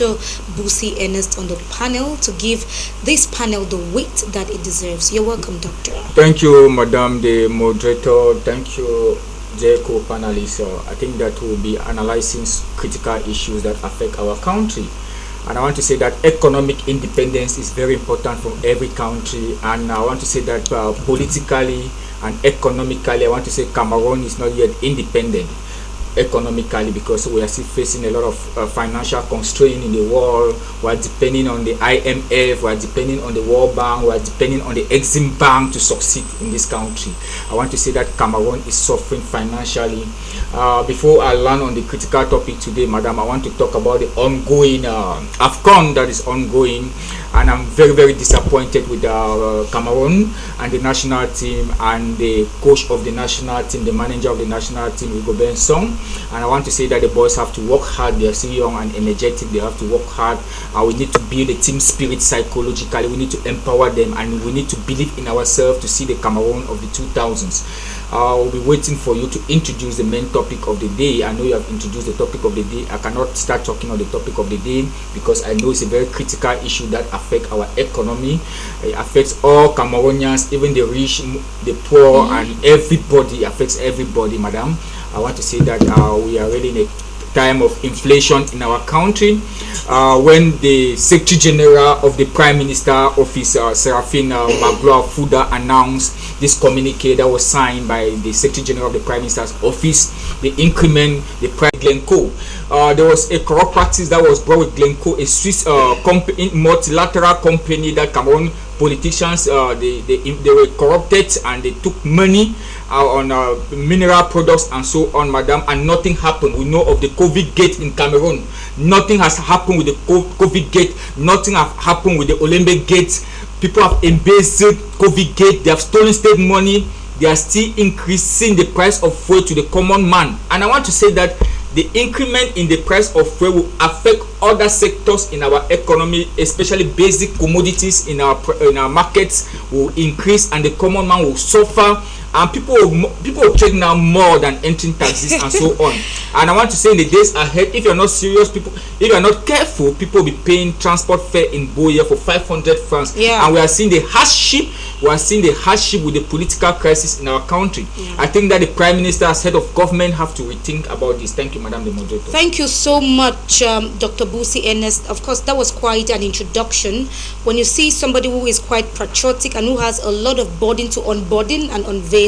Busi Ernest on the panel to give this panel the weight that it deserves. You're welcome, Doctor. Thank you, Madam the moderator. Thank you, JCO panelists. I think that we'll be analyzing critical issues that affect our country. And I want to say that economic independence is very important for every country. And I want to say that politically and economically, I want to say Cameroon is not yet independent economically, because we are still facing a lot of financial constraint in the world. We are depending on the IMF, we are depending on the World Bank, we are depending on the Exim Bank to succeed in this country. I want to say that Cameroon is suffering financially. Before I land on the critical topic today, Madam, I want to talk about the ongoing AFCON that is ongoing, and I'm very, very disappointed with Cameroon and the national team and the coach of the national team, the manager of the national team, Rigobert Song. And I want to say that the boys have to work hard. They are still young and energetic. They have to work hard. We need to build a team spirit psychologically. We need to empower them, and we need to believe in ourselves to see the Cameroon of the 2000s. I'll be waiting for you to introduce the main topic of the day. I know you have introduced the topic of the day. I cannot start talking on the topic of the day because I know it's a very critical issue that affects our economy. It affects all Cameroonians, even the rich, the poor, and everybody. It affects everybody, Madam. I want to say that we are really in a time of inflation in our country. When the Secretary General of the Prime Minister Office, Seraphine Magloire Fuda, announced this communique that was signed by the Secretary General of the Prime Minister's Office, the increment, the price Glencoe. There was a corrupt practice that was brought with Glencoe, a Swiss multilateral company that Cameroon politicians they were corrupted, and they took money on mineral products and so on, Madam, and nothing happened. We know of the COVID gate in Cameroon. Nothing has happened with the COVID gate. Nothing has happened with the Olympic gate. People have embezzled COVID gate. They have stolen state money. They are still increasing the price of fuel to the common man. And I want to say that the increment in the price of fuel will affect other sectors in our economy, especially basic commodities in our markets will increase, and the common man will suffer. And people will trade now more than entering taxes and so on. And I want to say, in the days ahead, if you're not serious, if you're not careful, people will be paying transport fare in Boya for 500 francs. Yeah. And we are seeing the hardship. We are seeing the hardship with the political crisis in our country. Yeah. I think that the Prime Minister, as head of government, have to rethink about this. Thank you, Madam the moderator. Thank you so much, Dr. Busi Ernest. Of course, that was quite an introduction. When you see somebody who is quite patriotic and who has a lot of burden to unburden and unveil,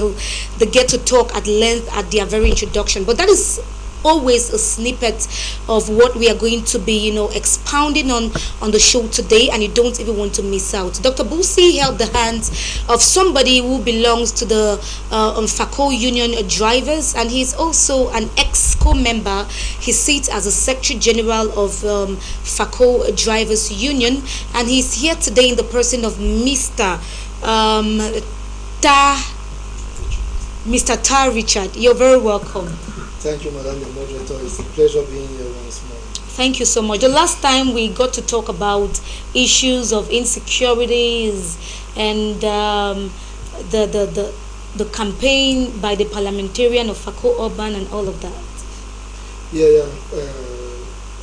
they get to talk at length at their very introduction. But that is always a snippet of what we are going to be, expounding on the show today, and you don't even want to miss out. Dr. Busi held the hands of somebody who belongs to the FACO Union Drivers, and he's also an EXCO member. He sits as a Secretary General of FACO Drivers Union, and he's here today in the person of Mr. Tar Richard. You're very welcome. Thank you, Madam the moderator. It's a pleasure being here once more. Thank you so much. The last time we got to talk about issues of insecurities and the campaign by the parliamentarian of FACO Urban and all of that. The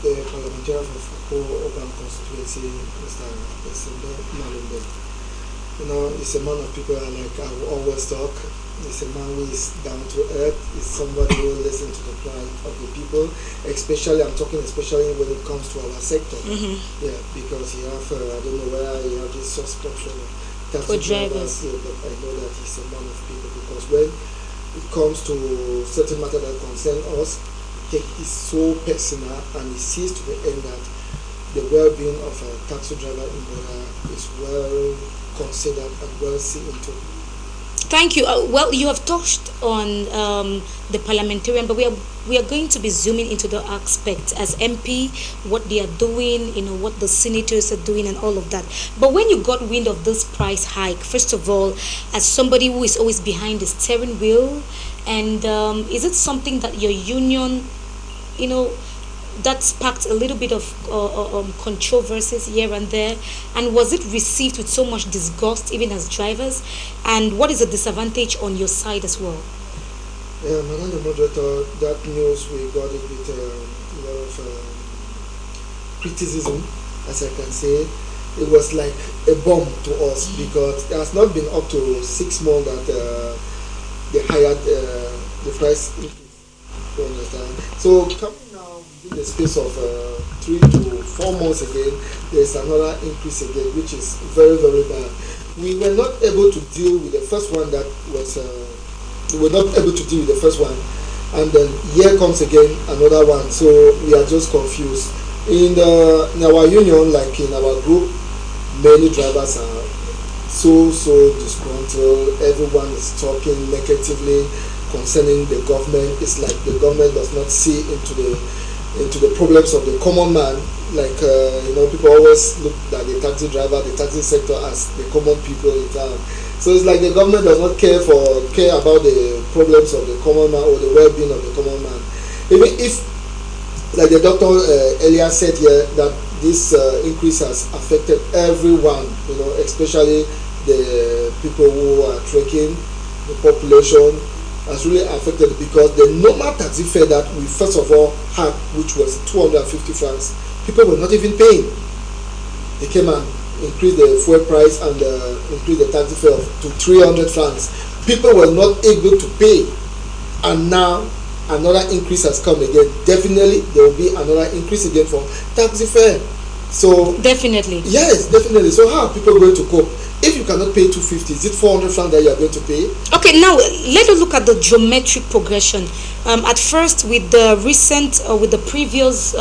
parliamentarian of FACO Urban constituency, Mr. Sendo Malumbe. He's a man of people I will always talk. He's a man who is down to earth. He's somebody who listens to the plight of the people. Especially when it comes to our sector. Mm-hmm. Yeah, because you have, I don't know where you have this subscription of taxi drivers. Yeah, but I know that he's a man of people, because when it comes to certain matters that concern us, it is so personal, and he sees to the end that the well-being of a taxi driver in Boya is well considered and well seen into. Thank you. Well, you have touched on the parliamentarian, but we are going to be zooming into the aspect as MP, what they are doing, what the senators are doing, and all of that. But when you got wind of this price hike, first of all, as somebody who is always behind the steering wheel, and is it something that your union, that sparked a little bit of controversies here and there, and was it received with so much disgust even as drivers, and what is the disadvantage on your side as well? Yeah, Madam the moderator, that news we got it with a lot of criticism, as I can say. It was like a bomb to us because it has not been up to 6 months that they hired the price increase. You understand? So coming now within the space of 3 to 4 months again, there's another increase again, which is very, very bad. We were not able to deal with the first one that was. We were not able to deal with the first one, and then here comes again another one. So we are just confused. In our union, like in our group, many drivers are so disgruntled. Everyone is talking negatively concerning the government. It's like the government does not see into the problems of the common man. Like people always look at the taxi driver, the taxi sector as the common people in town. So it's like the government does not care about the problems of the common man or the well-being of the common man. Even if, like the doctor earlier said here, that this increase has affected everyone, especially the people who are trekking, the population has really affected because the normal taxi fare that we first of all had, which was 250 francs, people were not even paying. They came and increased the fuel price and increased the taxi fare to 300 francs. People were not able to pay, and now another increase has come again. Definitely there will be another increase again for taxi fare. So definitely, yes, definitely. So how are people going to cope? If you cannot pay 250, is it 400 francs that you are going to pay? Okay, now let us look at the geometric progression. At first, with the recent with the previous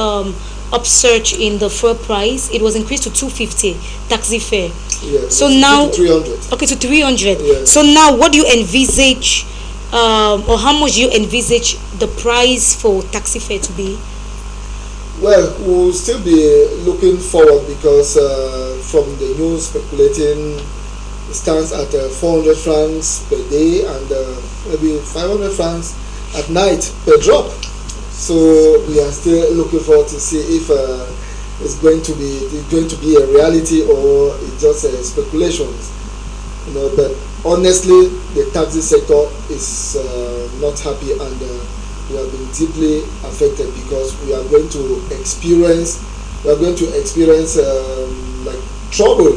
upsurge in the fuel price, it was increased to 250 taxi fare. Yes. So now to 300. Okay, to 300. Yes. So now, what do you envisage, or how much do you envisage the price for taxi fare to be? Well, we'll still be looking forward because from the news speculating, it stands at 400 francs per day and maybe 500 francs at night per drop. So we are still looking forward to see if it's going to be a reality or it's just speculations. But honestly, the taxi sector is not happy and we have been deeply affected because we are going to experience like trouble,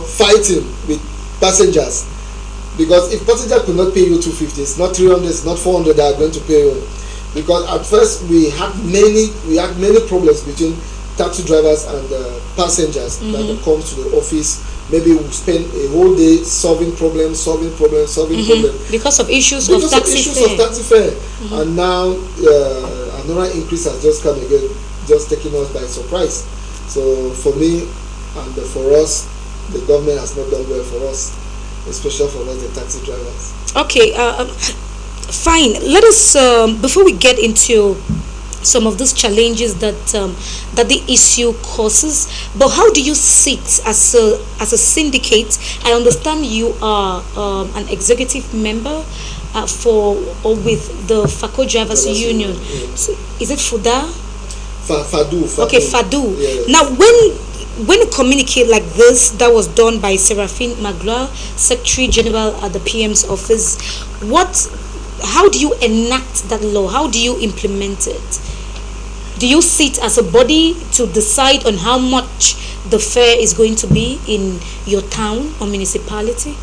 fighting with passengers, because if passenger could not pay you 250, it's not 300, it's not 400 that are going to pay you, because at first we had many problems between taxi drivers and passengers that comes to the office. Maybe we spend a whole day solving problems because of issues of taxi fare. And now another increase has just come again, just taking us by surprise. So for me and for us, the government has not done well for us, especially for us, the taxi drivers. Okay, fine. Let us before we get into some of those challenges that the issue causes, but how do you sit as a syndicate? I understand you are an executive member with the FACO Drivers Union. Yeah. So is it FUDA? FADU. Okay, FADU. Yes. Now, when you communicate like this, that was done by Seraphine Magloire, Secretary General at the PM's office. How do you enact that law? How do you implement it? Do you sit as a body to decide on how much the fare is going to be in your town or municipality?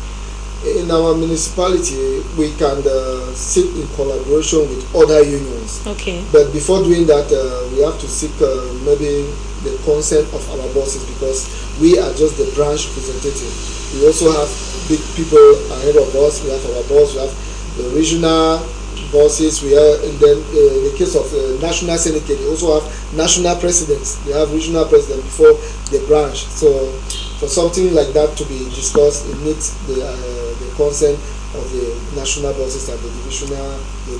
In our municipality, we can sit in collaboration with other unions. Okay. But before doing that, we have to seek maybe the consent of our bosses, because we are just the branch representative. We also have big people ahead of us. We have our boss. We have the regional bosses. We are, and then in the case of national syndicate, they also have national presidents. They have regional president before the branch. So for something like that to be discussed, it needs the consent of the national bosses and the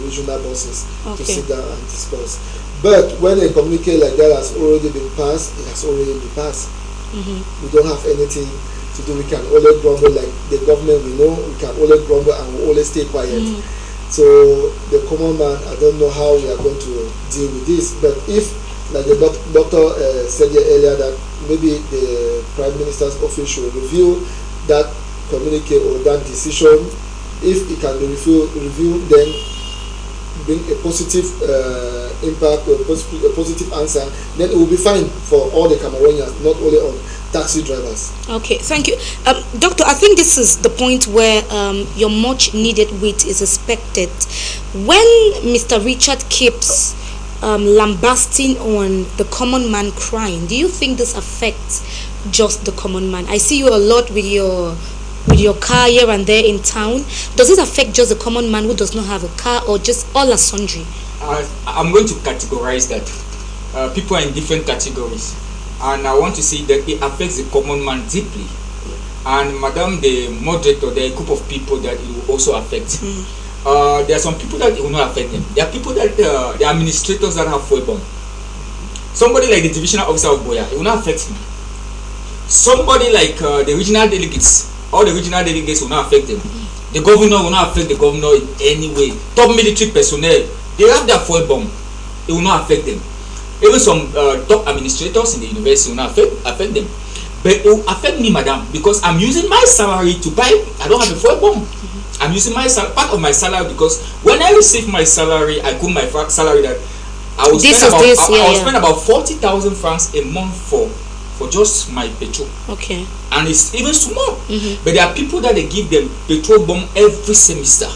regional bosses to sit down and discuss. But when a communique like that has already been passed, it has already been passed. We don't have anything to do. We can only grumble, like the government we know. We can only grumble and we always stay quiet. So the common man, I don't know how we are going to deal with this. But if, like the doctor said earlier, that maybe the Prime Minister's office should review that communique or that decision. If it can be reviewed, then bring a positive impact or a positive answer, then it will be fine for all the Cameroonians, not only on taxi drivers. Okay, thank you. Doctor, I think this is the point where your much needed wit is expected. When Mr. Richard keeps lambasting on the common man crying, do you think this affects just the common man? I see you a lot with your car here and there in town. Does it affect just the common man who does not have a car, or just all are sundry? I'm going to categorize that. People are in different categories, and I want to say that it affects the common man deeply. And Madam, the moderator, there are a group of people that it will also affect. There are some people that it will not affect them. There are people that the administrators that have fuel bomb. Somebody like the divisional officer of Boya, it will not affect him. Somebody like the regional delegates, all the regional delegates will not affect them. The governor will not affect the governor in any way. Top military personnel, they have their fuel bomb. It will not affect them. Even some top administrators in the university will not affect them. But it will affect me, madam, because I'm using my salary to buy. I don't have a fuel bomb. I'm using my part of my salary, because when I receive my salary, I put my salary that I will spend about 40,000 francs a month for just my petrol. Okay. And it's even small. But there are people that they give them petrol bomb every semester.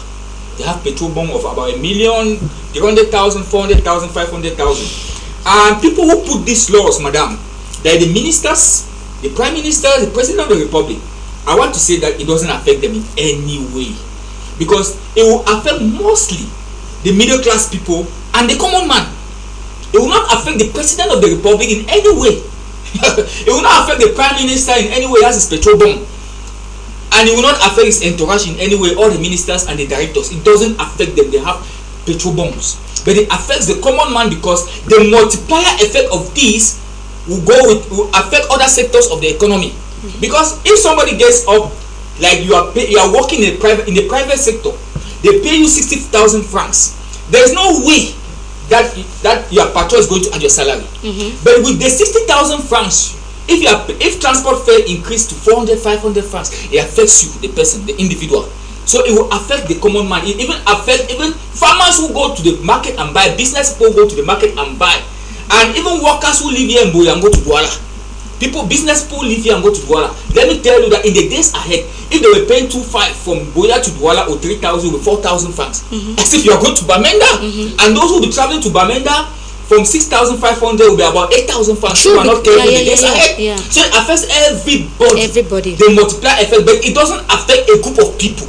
They have petrol bomb of about 1 million, 300,000, 400,000, 500,000. And people who put these laws, madam, they're the ministers, the prime minister, the president of the republic. I want to say that it doesn't affect them in any way, because it will affect mostly the middle class people and the common man. It will not affect the president of the republic in any way. It will not affect the prime minister in any way. That's his petrol bomb. And it will not affect his entourage in any way, all the ministers and the directors. It doesn't affect them. They have petrol bombs. But it affects the common man, because the multiplier effect of this will affect other sectors of the economy. Because if somebody gets up, like you are working in the private sector, they pay you 60,000 francs. There is no way that your patrol is going to add your salary. But with the 60,000 francs, if transport fare increase to 400, 500 francs, it affects you, the person, the individual. So it will affect the common man. It even affect even farmers who go to the market and buy, business people go to the market and buy, and even workers who live here in Boya and go to Douala. Business people live here and go to Douala. Let me tell you that in the days ahead, if they were paying 2,500 from Boya to Douala, or 3,000 with 4,000 francs, as if you are going to Bamenda. And those who will be traveling to Bamenda from 6,500 will be about 8,000 francs. You are not careful in the days ahead. So it affects everybody. The multiplier effect, but it doesn't affect a group of people.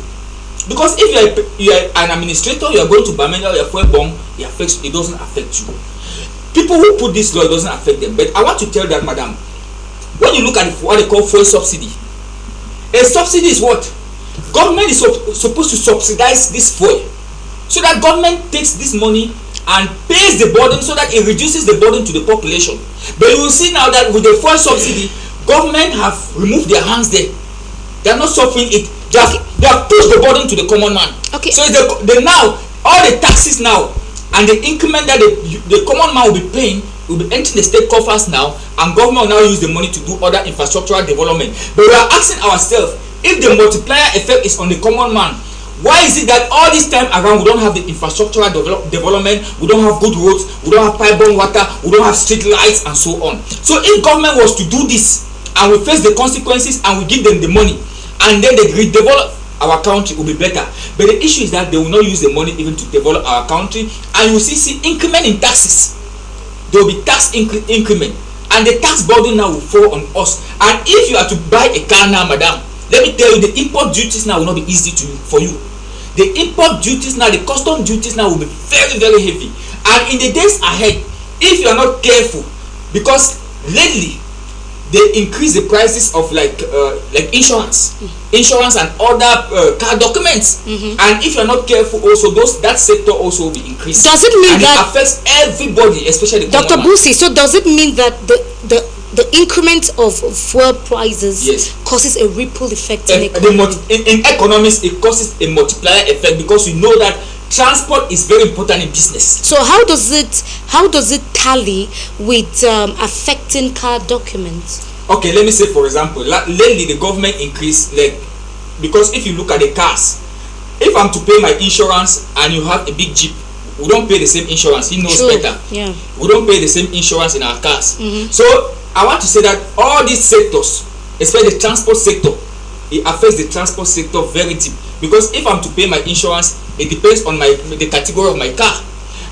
Because if you are an administrator, you are going to Bamenda, you are fuel bomb, it doesn't affect you. People who put this law, it doesn't affect them. But I want to tell that, madam, when you look at what they call fuel subsidy, a subsidy is what? Government is supposed to subsidize this fuel, so that government takes this money and pays the burden, so that it reduces the burden to the population. But you will see now that with the fuel subsidy, government have removed their hands there. They are not suffering it. They have pushed the burden to the common man. Okay. So they now, all the taxes now and the increment that the common man will be paying will be entering the state coffers now, and government will now use the money to do other infrastructural development. But we are asking ourselves, if the multiplier effect is on the common man, why is it that all this time around we don't have the infrastructural development, we don't have good roads, we don't have pipe-borne water, we don't have street lights, and so on? So if government was to do this, and we face the consequences, and we give them the money, and then they redevelop our country, will be better. But the issue is that they will not use the money even to develop our country, and you will see increment in taxes. There will be tax increment, and the tax burden now will fall on us. And if you are to buy a car now, madam, let me tell you, the import duties now will not be easy for you. The import duties now, the custom duties now will be very, very heavy. And in the days ahead, if you are not careful, because lately they increase the prices of like insurance and other car documents, and if you are not careful, also that sector also will be increasing. Does it mean that it affects everybody, especially the Dr. Busi? So does it mean that the increment of fuel prices causes a ripple effect in economy? In economics, it causes a multiplier effect, because you know that transport is very important in business. So how does it tally with affecting car documents? Okay, let me say, for example, lately the government increased, because if you look at the cars, if I'm to pay my insurance and you have a big Jeep we don't pay the same insurance. He knows True. better. Yeah. We don't pay the same insurance in our cars. Mm-hmm. So I want to say that all these sectors, especially the transport sector, it affects the transport sector very deep. Because if I'm to pay my insurance, it depends on the category of my car.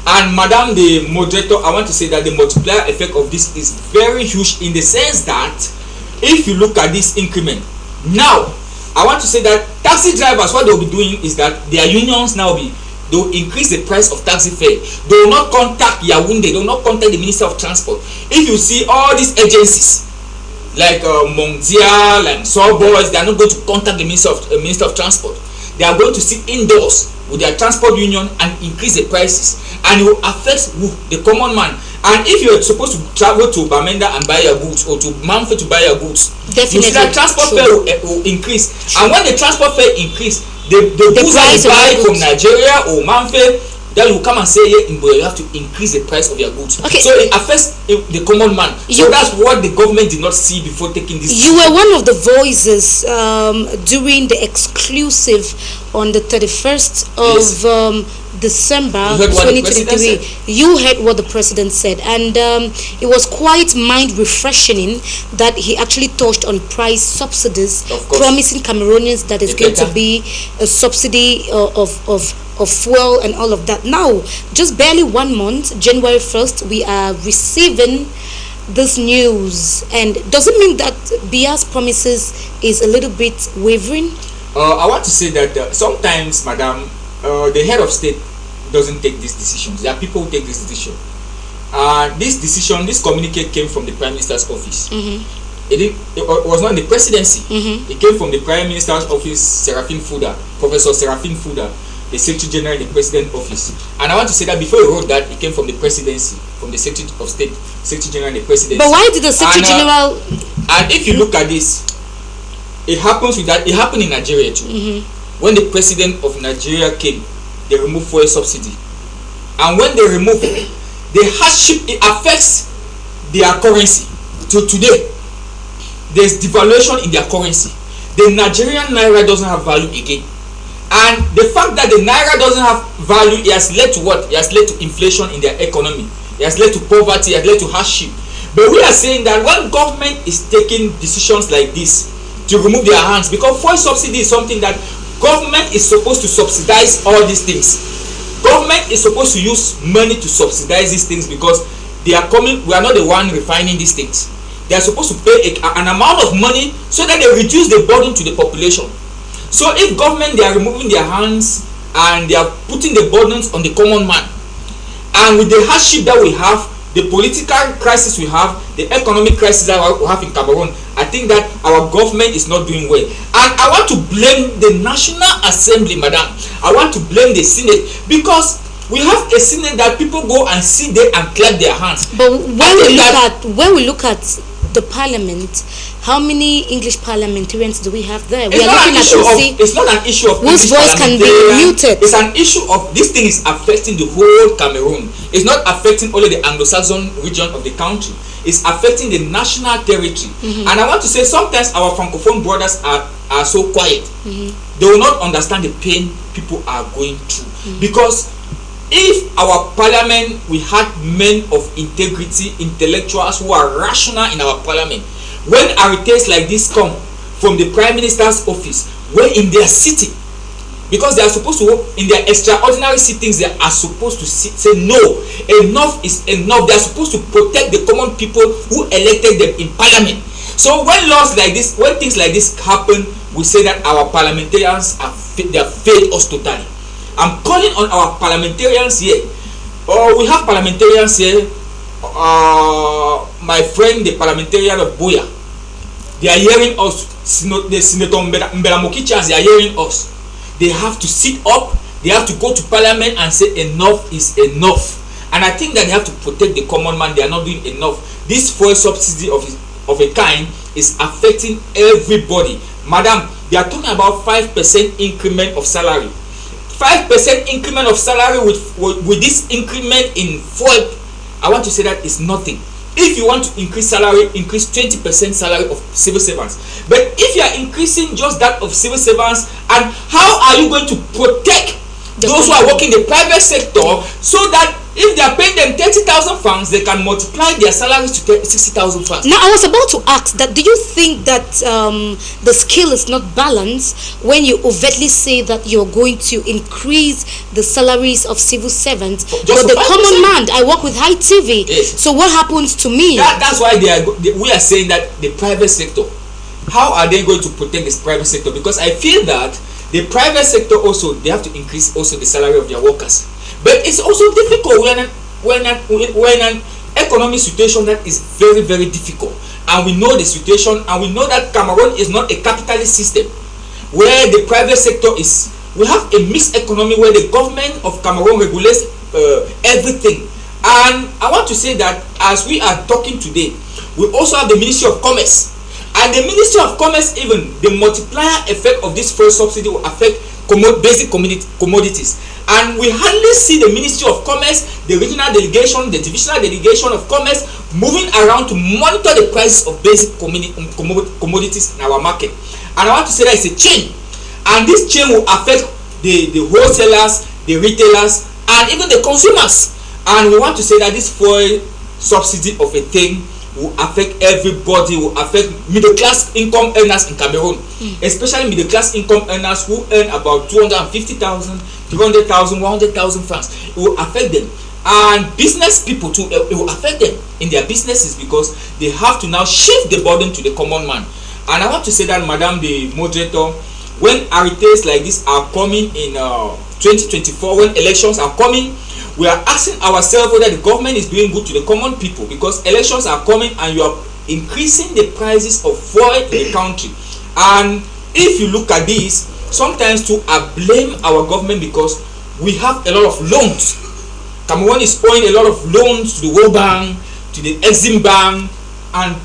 And Madam the moderator, I want to say that the multiplier effect of this is very huge, in the sense that if you look at this increment now, I want to say that taxi drivers, what they'll be doing is that their unions now they'll increase the price of taxi fare. They will not contact Yaoundé, they will not contact the Minister of Transport. If you see all these agencies like Mondial and Sawboys, they are not going to contact the Minister of Transport. They are going to sit indoors with their transport union and increase the prices, and it will affect the common man. And if you're supposed to travel to Bamenda and buy your goods, or to Manfred to buy your goods, Definitely. you see that transport fare will increase. And when the transport fare increase, the goods that price you of buy the from goods. Nigeria or Manfred, then you come and say, yeah, you have to increase the price of your goods. Okay. So it affects the common man. So that's what the government did not see before taking this. You were one of the voices during the exclusive on the 31st of Yes. December You heard what the president 2023. You heard what the president said, and it was quite mind refreshing that he actually touched on price subsidies, Of course. promising Cameroonians that it's It going to better. be a subsidy of fuel and all of that. Now, just barely 1 month, January 1st, we are receiving this news, and does it mean that Biya's promises is a little bit wavering? I want to say that sometimes, Madam, the head of state doesn't take these decisions. There are people who take this decision. This communique came from the Prime Minister's office. It was not in the presidency. It came from the Prime Minister's office, Professor Seraphine Fuda, the Secretary General in the President's office. And I want to say that before he wrote that, it came from the presidency, from the Secretary of State, Secretary General in the presidency. But why did the Secretary General? And if you look at this, it happens with that. It happened in Nigeria too. When the president of Nigeria came, they removed fuel subsidy, and when they remove it, the hardship, it affects their currency. To today, there's devaluation in their currency. The Nigerian naira doesn't have value again, and the fact that the naira doesn't have value, it has led to what? It has led to inflation in their economy. It has led to poverty. It has led to hardship. But we are saying that when government is taking decisions like this to remove their hands, because fuel subsidy is something that government is supposed to subsidize all these things. Government is supposed to use money to subsidize these things, because they are coming. We are not the one refining these things. They are supposed to pay an amount of money so that they reduce the burden to the population. So if government, they are removing their hands and they are putting the burdens on the common man, and with the hardship that we have, the political crisis we have, the economic crisis that we have in Cameroon, I think that our government is not doing well. And I want to blame the National Assembly, Madam. I want to blame the Senate, because we have a Senate that people go and sit there and clap their hands. But when we look at the Parliament, how many English parliamentarians do we have there? We are looking at OC. It's not an issue of whose English voice can be muted. It's an issue of this thing is affecting the whole Cameroon. It's not affecting only the Anglo-Saxon region of the country. It's affecting the national territory. And I want to say, sometimes our Francophone brothers are so quiet. They will not understand the pain people are going through. Because if our parliament, we had men of integrity, intellectuals who are rational in our parliament, when arrests like this come from the Prime Minister's office, when in their city, because they are supposed to work in their extraordinary sittings, they are supposed to say no, enough is enough. They are supposed to protect the common people who elected them in parliament. So when laws like this, when things like this happen, we say that our parliamentarians they have failed us totally. I'm calling on our parliamentarians here. We have parliamentarians here. My friend, the parliamentarian of Boya, they are hearing us. The Senator Mbela Mokichans, they are hearing us. They have to sit up. They have to go to parliament and say enough is enough. And I think that they have to protect the common man. They are not doing enough. This fuel subsidy of a kind is affecting everybody. Madam, they are talking about 5% increment of salary. 5% increment of salary with this increment in fuel, I want to say that is nothing. If you want to increase salary, increase 20% salary of civil servants. But if you are increasing just that of civil servants, and how are you going to protect those who are working in the private sector, so that if they are paying them 30,000 francs, they can multiply their salaries to 60,000 francs. Now, I was about to ask that, do you think that the scale is not balanced when you overtly say that you're going to increase the salaries of civil servants, but the common man, I work with High TV, yes. So what happens to me? That's why we are saying that the private sector, how are they going to protect this private sector? Because I feel that the private sector also, they have to increase also the salary of their workers. But it's also difficult when an economic situation that is very, very difficult, and we know the situation, and we know that Cameroon is not a capitalist system where the private sector is. We have a mixed economy where the government of Cameroon regulates everything. And I want to say that as we are talking today, we also have the Ministry of Commerce, and the Ministry of Commerce, even the multiplier effect of this fuel subsidy will affect basic commodities. And we hardly see the Ministry of Commerce, the regional delegation, the divisional delegation of commerce moving around to monitor the prices of basic commodities in our market. And I want to say that it's a chain, and this chain will affect the wholesalers, the retailers, and even the consumers. And we want to say that this fuel subsidy of a thing will affect everybody, will affect middle class income earners in Cameroon, especially middle class income earners who earn about 250,000, 300,000, 100,000 francs. It will affect them, and business people too. It will affect them in their businesses because they have to now shift the burden to the common man. And I want to say that, Madam the moderator, when arretés like this are coming in 2024, when elections are coming, we are asking ourselves whether the government is doing good to the common people, because elections are coming and you are increasing the prices of fuel in the country. And if you look at this, sometimes too, I blame our government because we have a lot of loans. Cameroon is owing a lot of loans to the World Bank, to the Exim Bank, and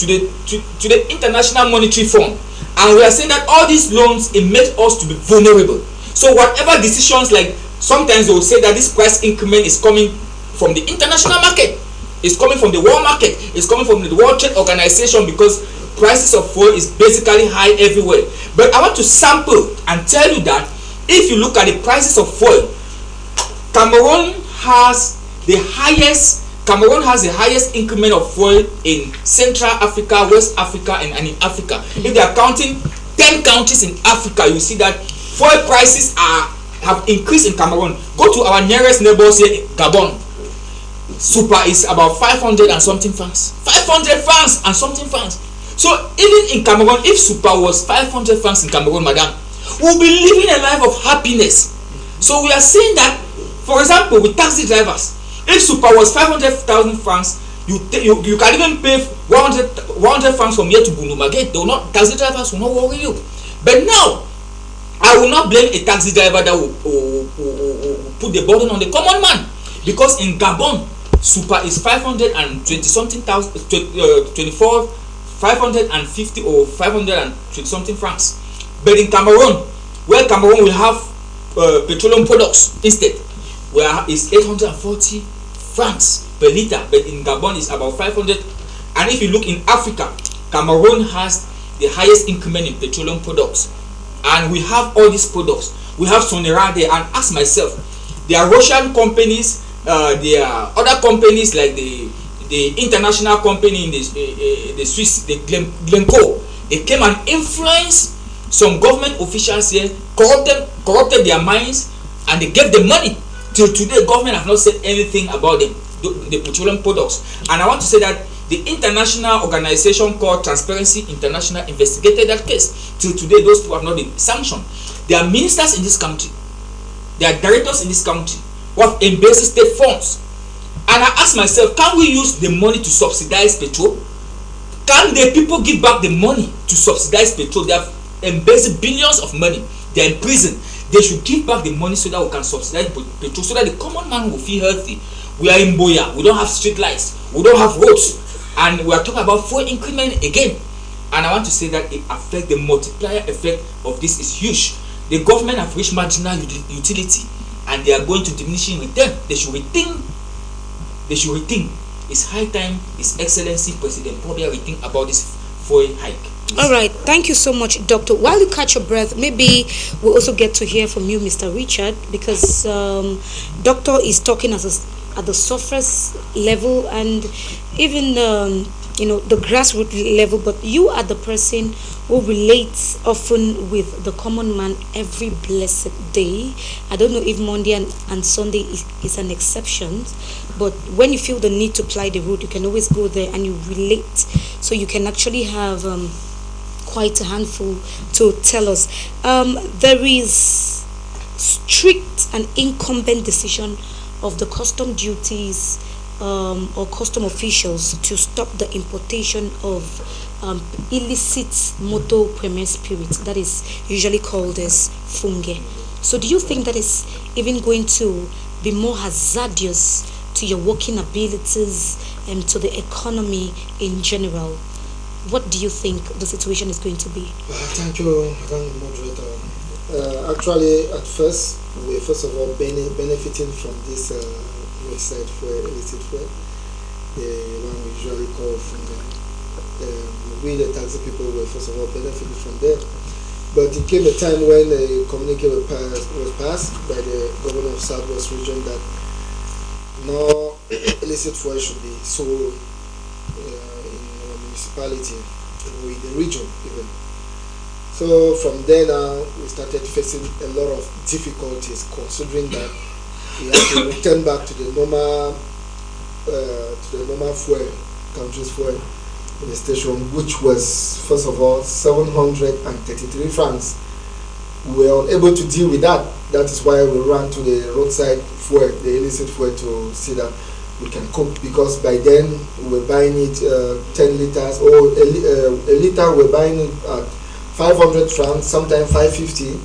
to the International Monetary Fund. And we are saying that all these loans, it makes us to be vulnerable. So whatever decisions, like sometimes they will say that this price increment is coming from the international market, it's coming from the world market, it's coming from the World Trade Organization, because prices of fuel is basically high everywhere. But I want to sample and tell you that if you look at the prices of fuel, Cameroon has the highest increment of fuel in Central Africa, West Africa, and in Africa. If they are counting 10 countries in Africa, you see that fuel prices have increased in Cameroon. Go to our nearest neighbors here in Gabon. Super is about 500 and something francs. 500 francs and something francs. So even in Cameroon, if super was 500 francs in Cameroon, madam, we'll be living a life of happiness. So we are saying that, for example, with taxi drivers, if super was 500,000 francs, you can even pay 100 francs from here to Bunuma Gate. Taxi drivers will not worry you. But now, I will not blame a taxi driver that will put the burden on the common man, because in Gabon, super is 520 something thousand, 24, 550 or 520 something francs. But in Cameroon, where Cameroon will have petroleum products instead, where is 840 francs per liter, but in Gabon is about 500. And if you look in Africa, Cameroon has the highest increment in petroleum products. And we have all these products. We have Sonera there, and ask myself, there are Russian companies, there are other companies like the international company in the Swiss, the Glencore. They came and influenced some government officials here, corrupted their minds, and they gave them money. Till today, government have not said anything about the petroleum products. And I want to say that the international organization called Transparency International investigated that case. Till today, those people have not been sanctioned. There are ministers in this country, there are directors in this country who have embezzled state funds. And I ask myself, can we use the money to subsidize petrol? Can the people give back the money to subsidize petrol? They have embezzled billions of money. They are in prison. They should give back the money so that we can subsidize petrol, so that the common man will feel healthy. We are in Boya. We don't have street lights. We don't have roads. And we are talking about fuel increment again. And I want to say that it affects, the multiplier effect of this is huge. The government have reached marginal utility, and they are going to diminishing return. They should rethink. It's high time His Excellency President Pobia rethink about this fuel hike. All right, thank you so much, Doctor. While you catch your breath, maybe we'll also get to hear from you, Mr. Richard, because Doctor is talking at the surface level and even the grassroots level, but you are the person who relates often with the common man every blessed day. I don't know if Monday and Sunday is an exception, but when you feel the need to ply the road, you can always go there and you relate, so you can actually have quite a handful to tell us. There is strict and incumbent decision of the custom duties or custom officials to stop the importation of illicit motor premier spirit that is usually called as funge. So do you think that is even going to be more hazardous to your working abilities and to the economy in general? What do you think the situation is going to be? Thank you, moderator. Actually, at first, we're first of all benefiting from this roadside fuel, illicit fuel, the one we usually call fungi. We, the taxi people, were first of all benefiting from them. But it came a time when a communique was passed by the governor of Southwest region that no illicit fuel should be sold municipality or in the region even. So from there now we started facing a lot of difficulties, considering that we had to return back to the normal fuel, country's fuel in the station, which was first of all 733 francs. We were unable to deal with that. That is why we ran to the roadside fuel, the illicit fuel, to see that we can cope, because by then we were buying it 10 liters or a liter, we're buying it at 500 francs, sometimes 550.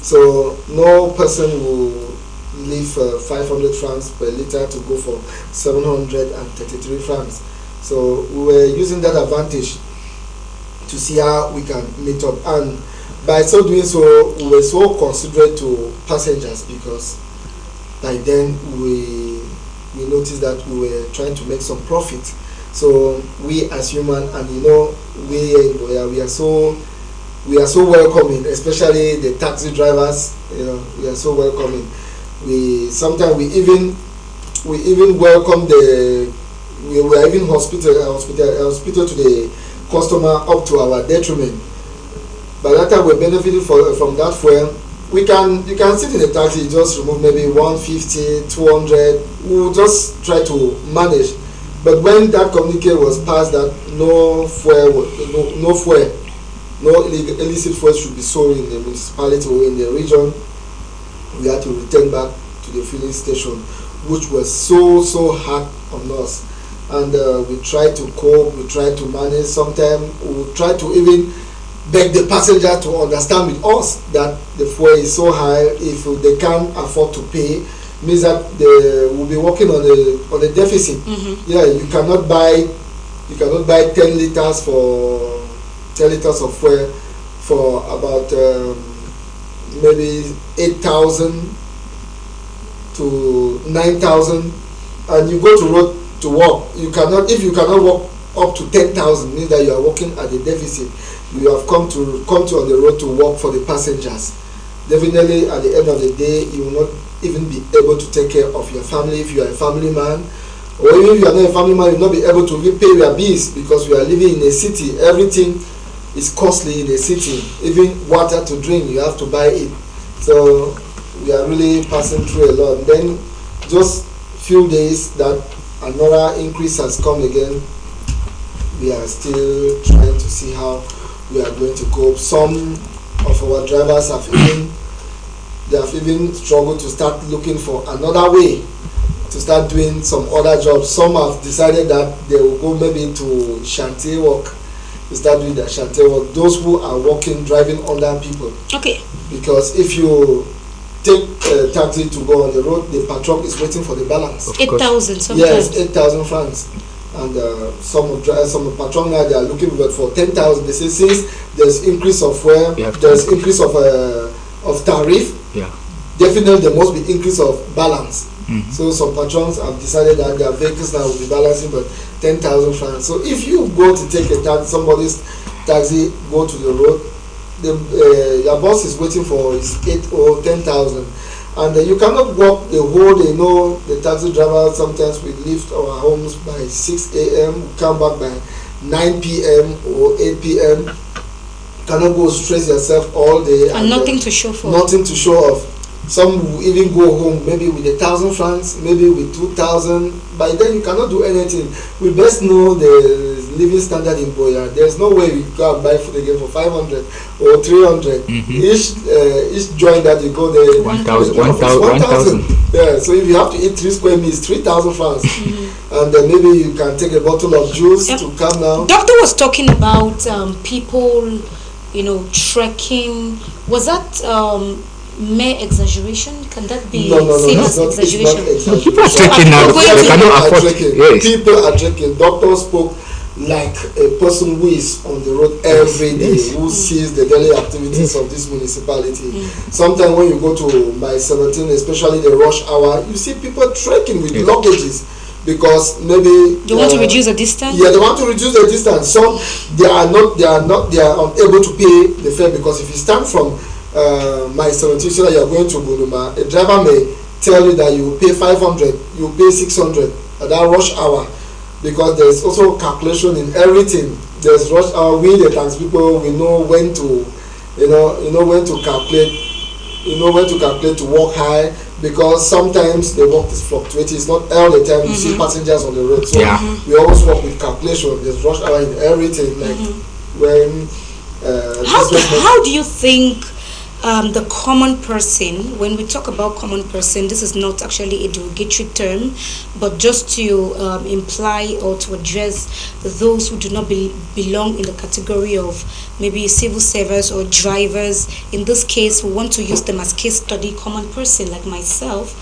So no person will leave 500 francs per liter to go for 733 francs. So we were using that advantage to see how we can meet up, and by so doing so we were so considerate to passengers, because by then we noticed that we were trying to make some profit. So we as human, and we are so welcoming, especially the taxi drivers. We are so welcoming. We sometimes we even welcome we were even hospital to the customer up to our detriment. By that time we benefited from that fuel. You can sit in a taxi, just remove maybe 150, 200. We'll just try to manage. But when that communique was passed that no illicit fuel should be sold in the municipality or in the region, we had to return back to the filling station, which was so hard on us. And we tried to cope, we tried to manage. Sometimes we tried to even beg the passenger to understand with us that the fuel is so high. If they can't afford to pay, means that they will be working on a deficit. Mm-hmm. Yeah, you cannot buy 10 liters of fuel for about maybe 8,000 to 9,000, and you go to road to work. If you cannot work up to 10,000, means that you are working at a deficit. You have come to on the road to work for the passengers. Definitely, at the end of the day, you will not even be able to take care of your family if you are a family man, or even if you are not a family man, you will not be able to repay your bills, because you are living in a city. Everything is costly in a city. Even water to drink, you have to buy it. So we are really passing through a lot. And then just few days that another increase has come again. We are still trying to see how we are going to cope. Some of our drivers have even struggled to start looking for another way to start doing some other jobs. Some have decided that they will go maybe to shanty work, to start doing their shanty work. Those who are working, driving under people. Okay. Because if you take a taxi to go on the road, the patron is waiting for the balance. 8,000 sometimes. Yes, 8,000 francs. And some patron now, they are looking for 10,000. They say since there's increase of fuel, there's increase of tariff. Yeah. Definitely there must be increase of balance. So some patrons have decided that their vehicles now will be balancing but 10,000 francs. So if you go to take a taxi, somebody's taxi, go to the road, your boss is waiting for his 8 or 10,000, and you cannot walk the whole day. The taxi driver, sometimes we leave our homes by 6 a.m., come back by 9 p.m. or 8 p.m. Cannot go stress yourself all day and nothing to show for. Nothing to show off. Some will even go home maybe with 1,000 francs, maybe with 2,000. By then you cannot do anything. We best know the living standard in Buea. There's no way we go and buy food again for 500 or 300. Each joint that you go there, 1,000. Yeah. So if you have to eat 3 square meals, 3,000 francs, and then maybe you can take a bottle of juice to calm down. Doctor was talking about people, trekking. Was that mere exaggeration? Can that be serious exaggeration? People are trekking now. They cannot afford it. Yes. People are trekking. Doctor spoke like a person who is on the road every day, who sees the daily activities of this municipality. Sometimes when you go to my 17, especially the rush hour, you see people trekking with luggages. Because maybe they want to reduce the distance. Yeah, they want to reduce the distance. Some they are unable to pay the fare, because if you stand from my 17, so that you are going to Bunuma, a driver may tell you that you pay 500, you pay 600 at that rush hour, because there is also calculation in everything. There's rush hour. We the tax people, we know when to, when to calculate, when to calculate to walk high. Because sometimes the work is fluctuating. It's not all the time you see passengers on the road. So we always work with calculation. There's rush hour in everything. Like when how do you think the common person, when we talk about common person, this is not actually a derogatory term, but just to imply or to address those who do not belong in the category of maybe civil servants or drivers. In this case, we want to use them as case study, common person like myself.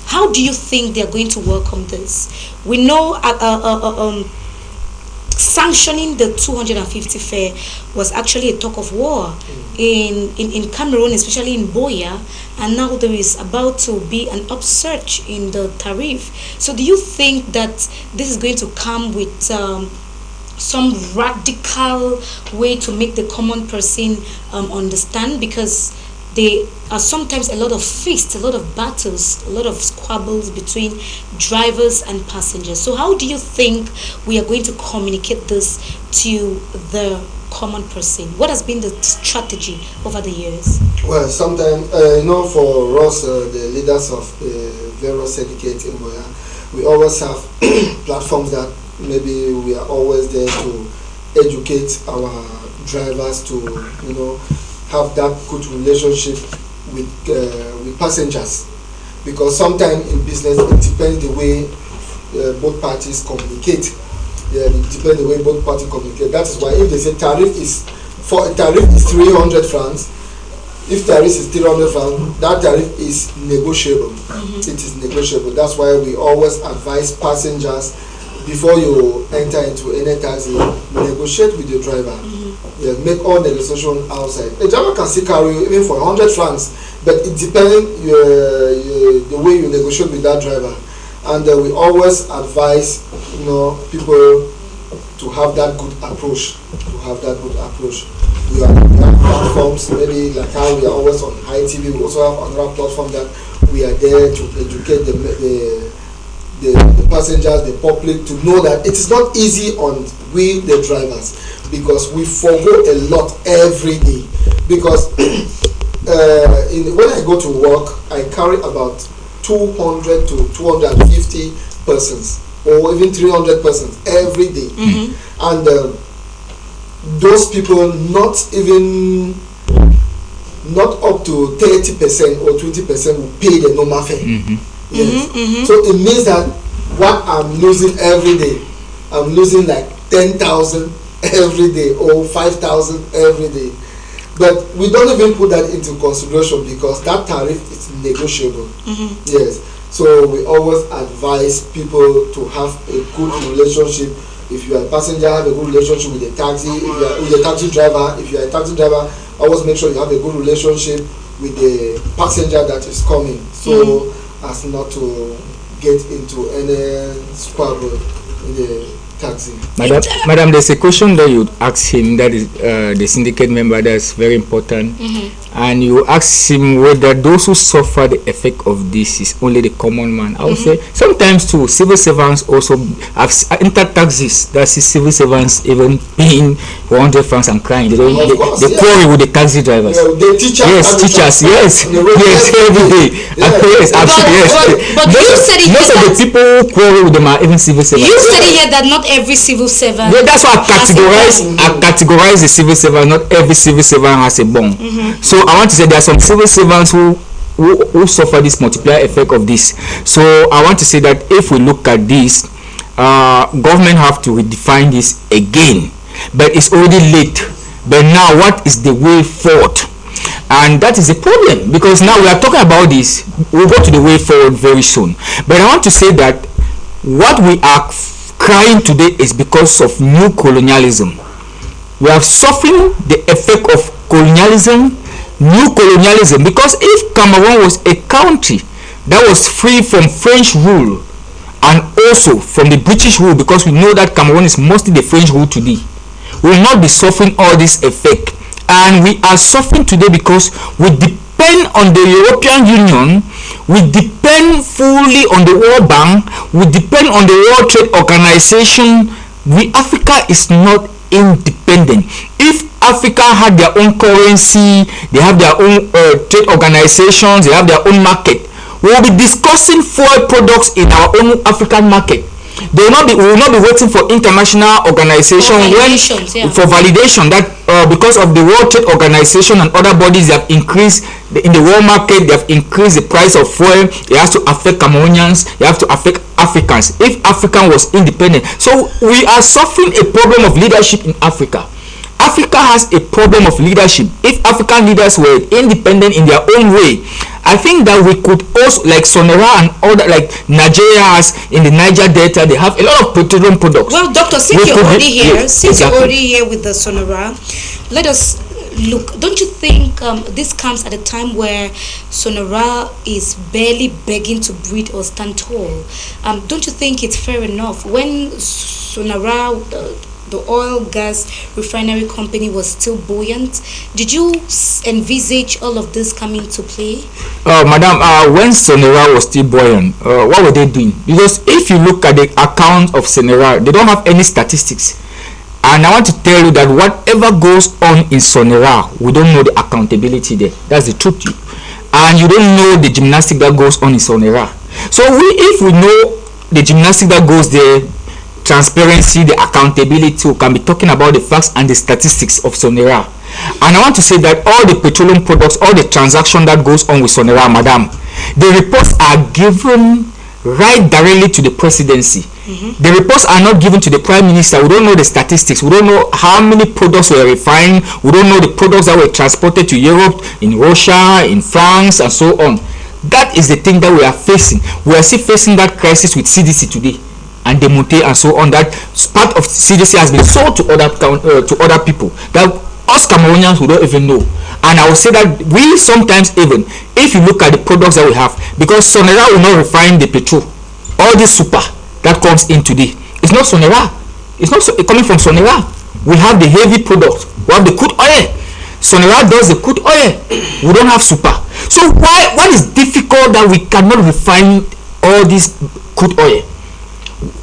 How do you think they are going to welcome this? We know sanctioning the 250 fare was actually a talk of war in Cameroon, especially in Buea, and now there is about to be an upsurge in the tariff. So do you think that this is going to come with some radical way to make the common person understand? Because there are sometimes a lot of fights, a lot of battles, a lot of squabbles between drivers and passengers. So how do you think we are going to communicate this to the common person? What has been the strategy over the years? Well, sometimes, for us, the leaders of various syndicates in Buea, we always have platforms that maybe we are always there to educate our drivers to, have that good relationship with passengers, because sometimes in business it depends the way both parties communicate. Yeah, it depends the way both parties communicate. That is why if they say tariff is 300 francs, if tariff is 300 francs, that tariff is negotiable. It is negotiable. That's why we always advise passengers, before you enter into any taxi, negotiate with your driver. Yeah, make all negotiation outside. A driver can still carry you even for 100 francs, but it depends the way you negotiate with that driver. And we always advise people to have that good approach. We have platforms, maybe like how we are always on High TV. We also have another platform that we are there to educate the passengers, the public, to know that it is not easy on we the drivers, because we forgo a lot every day. Because when I go to work, I carry about 200 to 250 persons, or even 300 persons every day. And those people not up to 30% or 20% will pay the normal fare. Yes. So it means that what I'm losing every day, I'm losing like 10,000 every day or 5,000 every day. But we don't even put that into consideration, because that tariff is negotiable. Yes. So we always advise people to have a good relationship. If you are a passenger, have a good relationship with the taxi. If you are with a taxi driver, if you are a taxi driver, always make sure you have a good relationship with the passenger that is coming. So as not to get into any squabble in the taxi. Madam, there's a question that you ask him, that is the syndicate member, that's very important. And you ask him whether those who suffer the effect of this is only the common man. I would say sometimes too, civil servants also have entered taxis. That's civil servants even paying 100 francs and crying. They don't, they quarrel with the taxi drivers. Yeah, the teachers. Yes, teachers. Yes, yes, every day. Yes, absolutely. Yes. But you said it most of the people who quarrel with them are even civil servants. You said it here that not every civil servant. Yeah, that's why I categorize the civil servant. Not every civil servant has a bond. So I want to say there are some civil servants who suffer this multiplier effect of this. So I want to say that if we look at this, government have to redefine this again, but it's already late. But now, what is the way forward? And that is a problem, because now we are talking about this. We'll go to the way forward very soon. But I want to say that what we are crying today is because of new colonialism. We are suffering the effect of colonialism, new colonialism, because if Cameroon was a country that was free from French rule and also from the British rule, because we know that Cameroon is mostly the French rule today, we will not be suffering all this effect. And we are suffering today because we depend on the European Union, we depend fully on the World Bank, we depend on the World Trade Organization. Africa is not independent. If Africa had their own currency, they have their own trade organizations, they have their own market, we will be discussing foreign products in our own African market. We will not be waiting for international organization for validation that because of the World Trade Organization and other bodies, they have increased in the world market, they have increased the price of fuel. It has to affect Cameroonians, it has to affect Africans. If Africa was independent, so we are suffering a problem of leadership in Africa. Africa has a problem of leadership. If African leaders were independent in their own way, I think that we could also, like Sonora and other, like Nigeria has in the Niger Delta, they have a lot of petroleum products. Well, Doctor, since you're already here, you're already here with the Sonora, let us look. Don't you think this comes at a time where Sonora is barely begging to breathe or stand tall? Don't you think it's fair enough when Sonora, the oil gas refinery company, was still buoyant? Did you envisage all of this coming to play? Madam, when Sonora was still buoyant, what were they doing? Because if you look at the account of Sonora, they don't have any statistics. And I want to tell you that whatever goes on in Sonora, we don't know the accountability there. That's the truth. And you don't know the gymnastics that goes on in Sonora. So if we know the gymnastics that goes there, transparency, the accountability, we can be talking about the facts and the statistics of Sonora. And I want to say that all the petroleum products, all the transaction that goes on with Sonora, madam, the reports are given right directly to the presidency. The reports are not given to the prime minister. We don't know the statistics. We don't know how many products were refined. We don't know the products that were transported to Europe, in Russia, in France, and so on. That is the thing that we are facing. We are still facing that crisis with CDC today, and Demonte and so on. That part of CDC has been sold to other people that us Cameroonians, we don't even know. And I will say that we sometimes, even if you look at the products that we have, because Sonora will not refine the petrol, all this super that comes in today, it's not Sonora, it's not coming from Sonora. We have the heavy products, we have the crude oil. Sonora does the crude oil, we don't have super. So what is difficult that we cannot refine all this crude oil?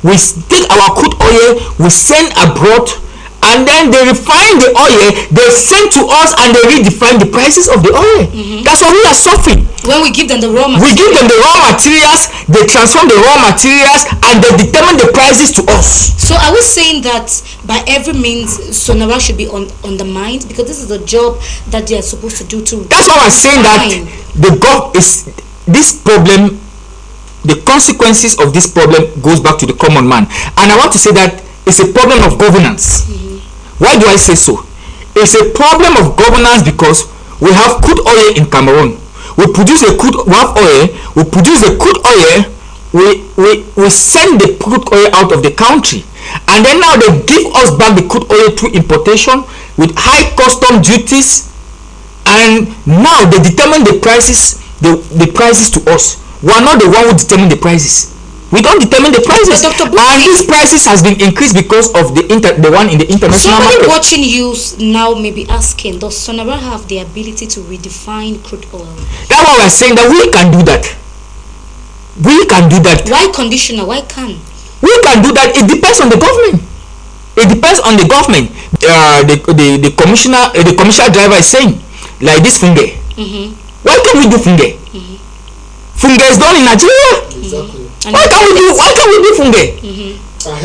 We take our crude oil, we send abroad, and then they refine the oil, they send to us, and they redefine the prices of the oil. That's why we are suffering. When we give them the raw materials, we give them the raw materials, they transform the raw materials, and they determine the prices to us. So are we saying that by every means Sonora should be on the mind, because this is the job that they are supposed to do too? That's why I'm saying that this problem, the consequences of this problem goes back to the common man. And I want to say that it's a problem of governance. Why do I say so? It's a problem of governance because we have crude oil in Cameroon. We produce the crude oil, we send the crude oil out of the country, and then now they give us back the crude oil through importation with high custom duties, and now they determine the prices to us. We are not the one who determine the prices. We don't determine the prices, and these prices has been increased because of the one in the international market. Somebody watching you now may be asking, does Sonara have the ability to redefine crude oil? That's why we're saying that we can do that. We can do that. Why conditional? Why can? We can do that. It depends on the government. It depends on the government. The commissioner, the commercial driver is saying, like this funge. Why can't we do funge? Funge is done in Nigeria. Exactly. Why can't we do funge?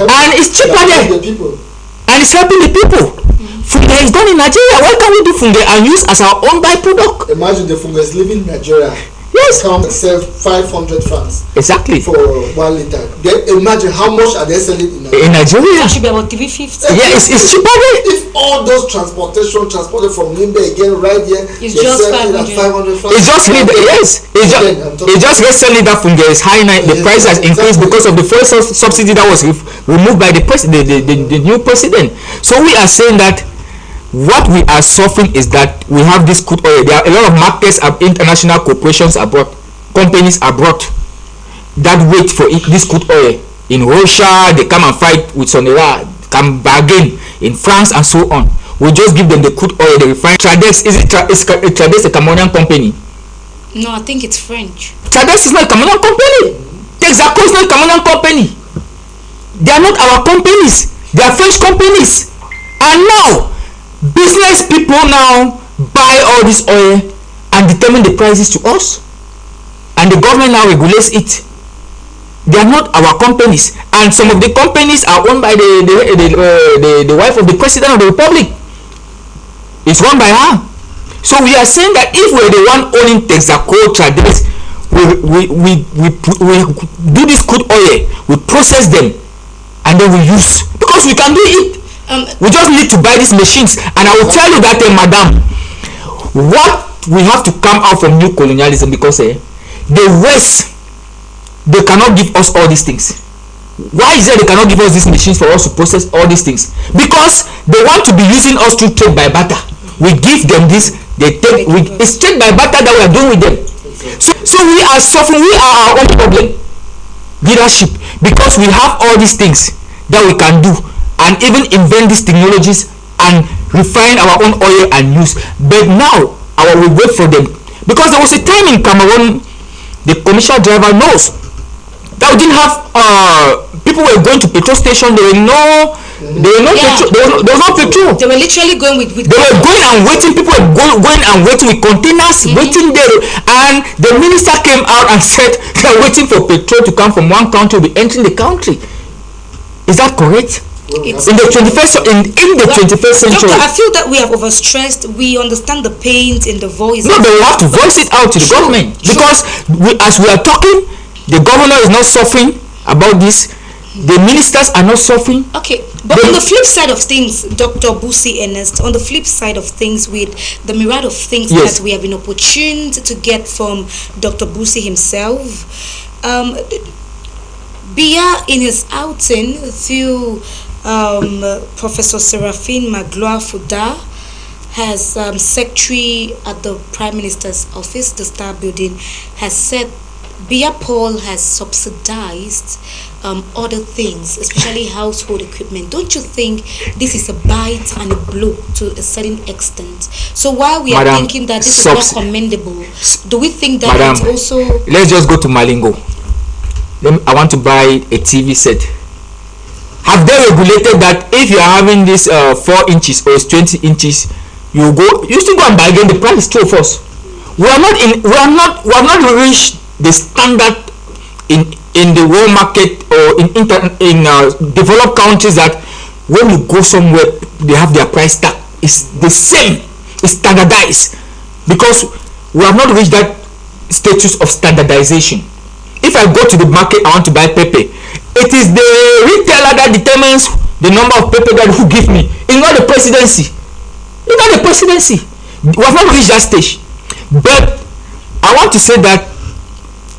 And it's cheaper there. And it's helping the people. Funge is done in Nigeria. Why can't we do funge and use as our own byproduct? Imagine the funge is living in Nigeria. Yes. Come sell 500 francs. Exactly. For 1 liter. Then imagine how much are they selling in Nigeria? In Nigeria. It should be about 350. Yeah, it's cheaper there. If all those transported from Limbe again right here, it's just 500 francs. It's just it's just recently that funge is high. The price has increased because of the fuel subsidy that was removed by the new president. So we are saying that what we are suffering is that we have this crude oil. There are a lot of markets, international corporations abroad, companies abroad that wait for this crude oil. In Russia, they come and fight with Sonara, come bargain in France and so on. We just give them the crude oil, they refine. Tradex, is Tradex a Cameroonian company? No, I think it's French. Tradex is not a Cameroonian company. Texaco is not a Cameroonian company. They are not our companies. They are French companies. And now, business people now buy all this oil and determine the prices to us, and the government now regulates it. They are not our companies, and some of the companies are owned by the wife of the president of the republic. It's run by her. So we are saying that if we're the one owning Texaco, Tradex, we do this crude oil, we process them, and then we use, because we can do it. We just need to buy these machines. And I will tell you that, madam, what we have to come out from new colonialism, because the West, they cannot give us all these things. Why is it they cannot give us these machines for us to process all these things? Because they want to be using us to trade by barter. We give them this, they take. It's trade by barter that we are doing with them. So we are suffering. We are our own problem, leadership, because we have all these things that we can do, and even invent these technologies and refine our own oil and use. But now we wait for them, because there was a time in Cameroon, the commercial driver knows that we didn't have people were going to petrol station. There was no petrol. They were literally going with they were going and waiting. People were going and waiting with containers, waiting there. And the minister came out and said they are waiting for petrol to come from one country to be entering the country. Is that correct? It's in the 21st century. Doctor, I feel that we have overstressed. We understand the pains in the voice. No, but we have to voice it out to the government, because as we are talking, the governor is not suffering about this. The ministers are not suffering. Okay, but on the flip side of things, Dr. Busi Ernest, on the flip side of things, with the myriad of things that we have been opportuned to get from Dr. Busi himself, Biya, in his outing through Professor Seraphine Magloire-Fuda, has secretary at the Prime Minister's office, the Star Building, has said Biya Paul has subsidized other things, especially household equipment. Don't you think this is a bite and a blow to a certain extent? So while we are thinking that this is not commendable, do we think that it's also... Let's just go to Malingo. I want to buy a TV set. Have they regulated that if you are having this 4 inches or it's 20 inches, you still go and bargain the price too first? We have not reached the standard in the world market or in developed countries that when you go somewhere they have their price tag. It's the same. It's standardized, because we have not reached that status of standardization. If I go to the market, I want to buy pepper, it is the retailer that determines the number of pepper that who give me. It's not the presidency. It's not the presidency. We have not reached that stage. But I want to say that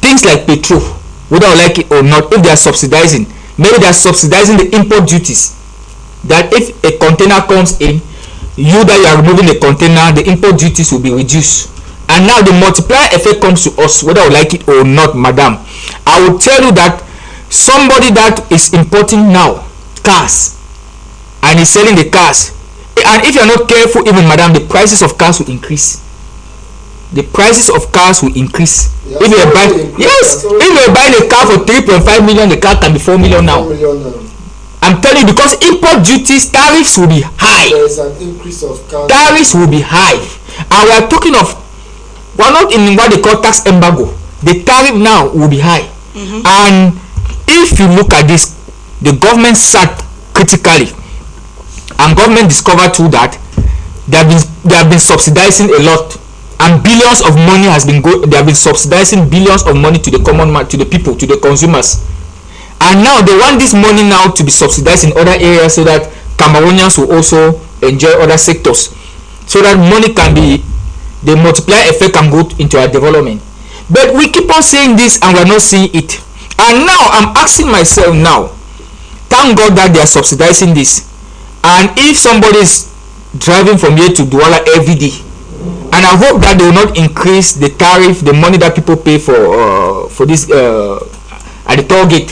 things like petrol, whether I like it or not, if they are subsidizing, maybe they are subsidizing the import duties. That if a container comes in, that you are removing the container, the import duties will be reduced. And now the multiplier effect comes to us, whether we like it or not, madam. I will tell you that somebody that is importing now cars and is selling the cars, and if you are not careful, even madam, the prices of cars will increase. The prices of cars will increase. Yeah, if you're buying, yes, if you're buying a car for 3.5 million, the car can be 4 million now. 4 million now. I'm telling you, because import duties, tariffs will be high. There is an increase of cars. Tariffs will be high, and we are talking of, we're not in what they call tax embargo. The tariff now will be high. And if you look at this, the government sat critically, and government discovered too that they have been subsidizing a lot, and billions of money has been they have been subsidizing billions of money to the common man, to the people, to the consumers. And now they want this money now to be subsidized in other areas, so that Cameroonians will also enjoy other sectors, so that money can be, the multiplier effect can go into our development. But we keep on saying this and we're not seeing it. And now I'm asking myself now, thank God that they are subsidizing this. And if somebody is driving from here to Douala every day, and I hope that they will not increase the tariff, the money that people pay for this at the toll gate.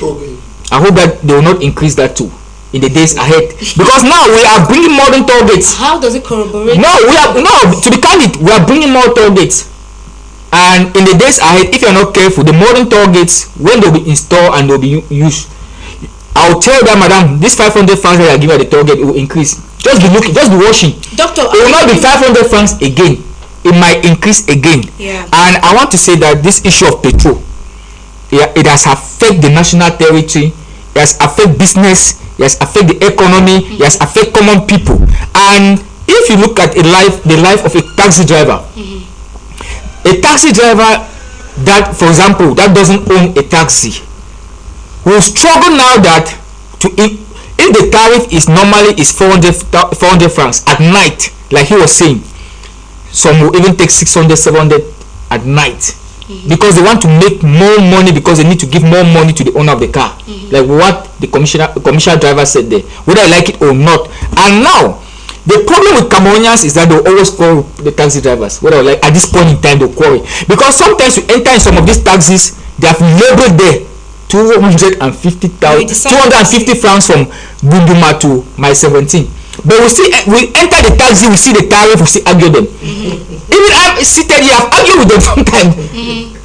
I hope that they will not increase that too in the days ahead, because now we are bringing modern toll gates. How does it corroborate? No, to be candid, we are bringing more toll gates, and in the days ahead, if you are not careful, the modern toll gates, when they will be installed and they will be used, I will tell that madam, this 500 francs that I give at the toll gate, it will increase. Just be looking, just be watching. Doctor, it will not be 500 francs again. It might increase again. Yeah. And I want to say that this issue of petrol, it has affected the national territory, it has affected business, it has affected the economy, it has affected common people. And if you look at the life of a taxi driver, a taxi driver that, for example, that doesn't own a taxi, will struggle now that if the tariff is normally 400 francs at night, like he was saying, some will even take 600, 700 at night, because they want to make more money, because they need to give more money to the owner of the car, like what the commercial driver said there, whether I like it or not. And now the problem with Cameroonians is that they always quarrel the taxi drivers, whether like at this point in time they quarrel, because sometimes you enter in some of these taxis, they have labeled there 250 francs from Bunduma to my 17. But we enter the taxi, we see the tariff, we still argue them. Even I'm seated here, I've argued with them sometimes.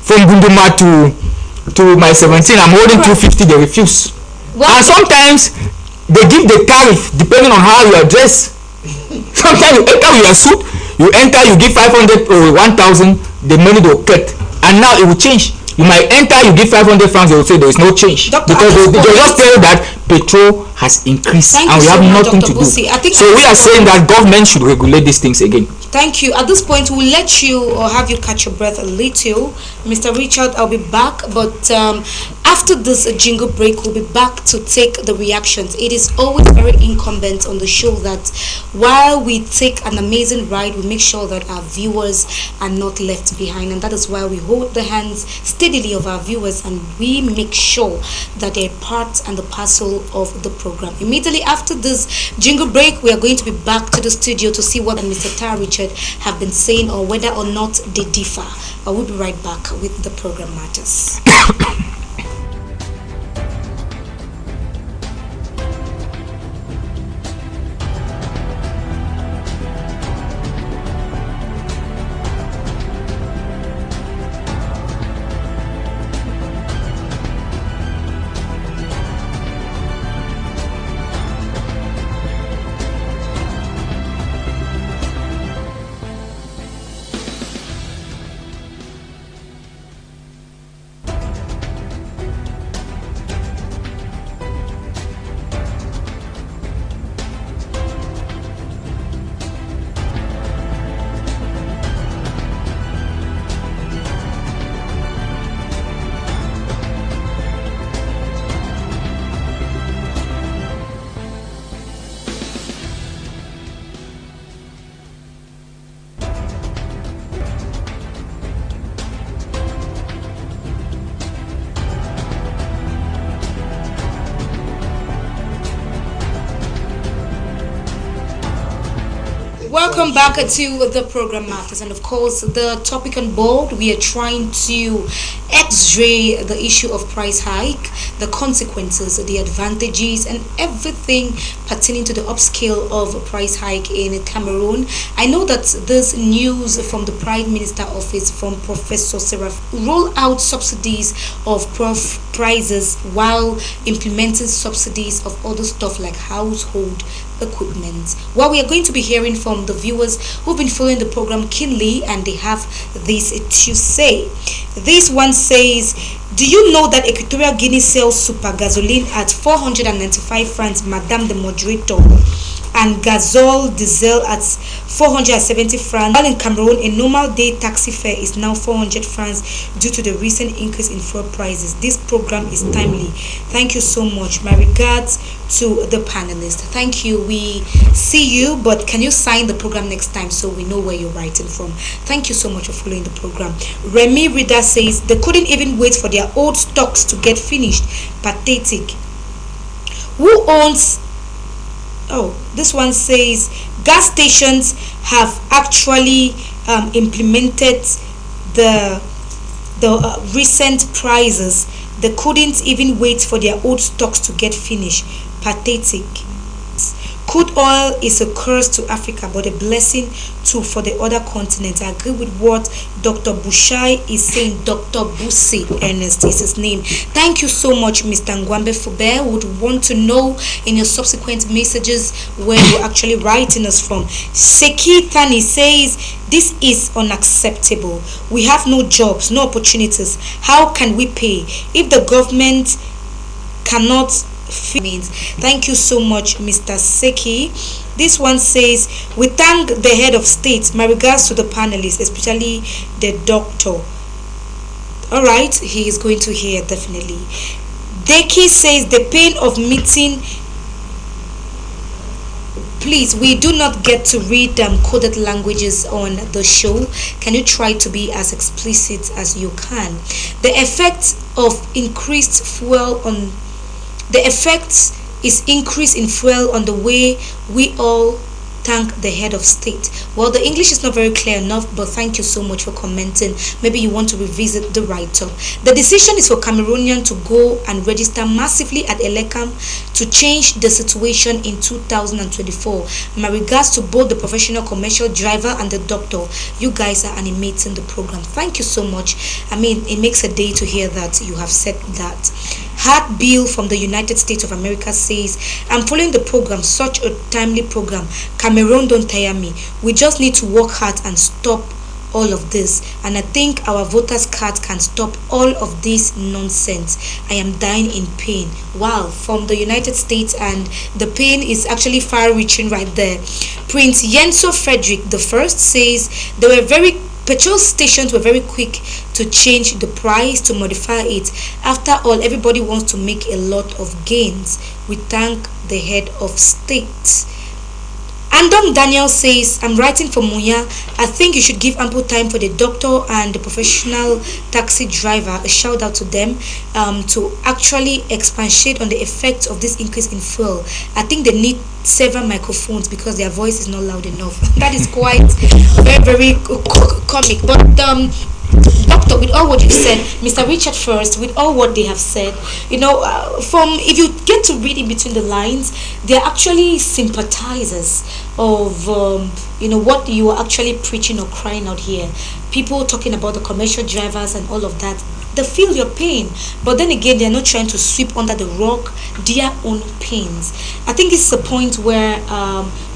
From Bunduma to my 17, I'm holding 250, they refuse. And sometimes they give the tariff depending on how you are dressed. Sometimes you enter with your suit, you give 500 or 1,000, the money they will cut. And now it will change. You might enter, you give 500 francs, they will say there is no change. Doctor, because they just tell you that petrol has increased. Thank and we have nothing to do. So we are saying that government should regulate these things again. Thank you. At this point, we'll let you or have you catch your breath a little. Mr. Richard, I'll be back, but after this jingle break, we'll be back to take the reactions. It is always very incumbent on the show that while we take an amazing ride, we make sure that our viewers are not left behind, and that is why we hold the hands steadily of our viewers, and we make sure that they're part and the parcel of the program. Immediately after this jingle break, we are going to be back to the studio to see what Mr. Tara Richard have been saying, or whether or not they differ. I will be right back with the program matters. Welcome back to the program Matters, and of course the topic on board, we are trying to x-ray the issue of price hike, the consequences, the advantages, and everything pertaining to the upscale of a price hike in Cameroon. I know that this news from the Prime Minister office from Professor Seraph roll out subsidies of prices while implementing subsidies of other stuff like household equipment. Well, we are going to be hearing from the viewers who've been following the program keenly, and they have this to say. This one says, do you know that Equatorial Guinea sells super gasoline at 495 francs, Madame the Moderator, and gasol diesel at 470 francs, while in Cameroon a normal day taxi fare is now 400 francs due to the recent increase in fuel prices? This program is timely. Thank you so much. My regards to the panelists. Thank you. We see you, but can you sign the program next time so we know where you're writing from? Thank you so much for following the program. Remy Rida says they couldn't even wait for their old stocks to get finished. Pathetic. Who owns... Oh, this one says gas stations have actually implemented the recent prices. They couldn't even wait for their old stocks to get finished. Pathetic. Crude oil is a curse to Africa, but a blessing too for the other continents. I agree with what Dr. Bushai is saying. Dr. Busi Ernest is his name. Thank you so much, Mr. Ngwambe Fube. Would want to know in your subsequent messages where you're actually writing us from. Seki Thani says, this is unacceptable. We have no jobs, no opportunities. How can we pay if the government cannot means? Thank you so much, Mr. Seki. This one says, we thank the head of state. My regards to the panelists, especially the doctor. All right, he is going to hear definitely. Deki says the pain of meeting. Please, we do not get to read coded languages on the show. Can you try to be as explicit as you can? The effect of increased fuel on The effect is increase in fuel on the way we all thank the head of state. Well, the English is not very clear enough, but thank you so much for commenting. Maybe you want to revisit the write-up. The decision is for Cameroonian to go and register massively at Elekam to change the situation in 2024. My regards to both the professional commercial driver and the doctor. You guys are animating the program. Thank you so much. I mean, it makes a day to hear that you have said that. Hart Bill from the United States of America says, I'm following the program, such a timely program. Cameroon, don't tire me. We just need to work hard and stop all of this. And I think our voters card can stop all of this nonsense. I am dying in pain. Wow, from the United States, and the pain is actually far reaching right there. Prince Yenso Frederick I says there were petrol stations were very quick to change the price, to modify it. After all, everybody wants to make a lot of gains. We thank the head of state. Andom Daniel says, I'm writing for Muya. I think you should give ample time for the doctor and the professional taxi driver, a shout out to them, to actually expatiate on the effects of this increase in fuel. I think they need several microphones because their voice is not loud enough. That is quite very, very comic. But Doctor, with all what you said, Mr. Richard first, with all what they have said, you know, if you get to read in between the lines, they're actually sympathizers of, what you are actually preaching or crying out here. People talking about the commercial drivers and all of that. They feel your pain, but then again, they're not trying to sweep under the rug their own pains. I think this is a point where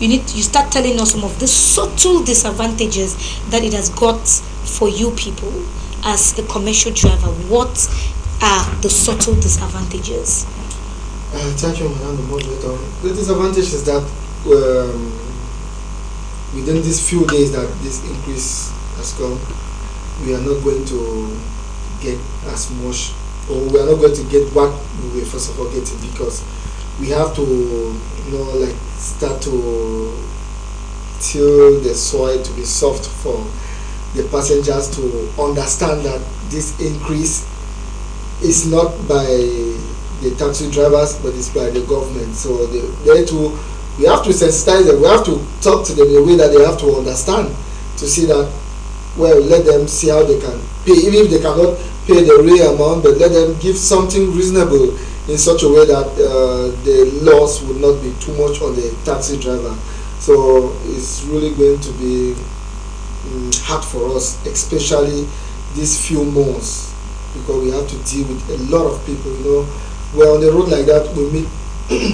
you start telling us some of the subtle disadvantages that it has got for you people as the commercial driver. What are the subtle disadvantages? Thank you, Madam the Moderator. The disadvantage is that within these few days that this increase has come, we are not going to get as much, or we are not going to get what we were first of all getting, because we have to start to till the soil to be soft for the passengers to understand that this increase is not by the taxi drivers but it's by the government. So they to we have to sensitize them. We have to talk to them in a way that they have to understand, to see that, well, let them see how they can pay, even if they cannot pay the real amount, but let them give something reasonable in such a way that the loss would not be too much on the taxi driver. So it's really going to be hard for us, especially these few months, because we have to deal with a lot of people. You know, we're on the road like that, we meet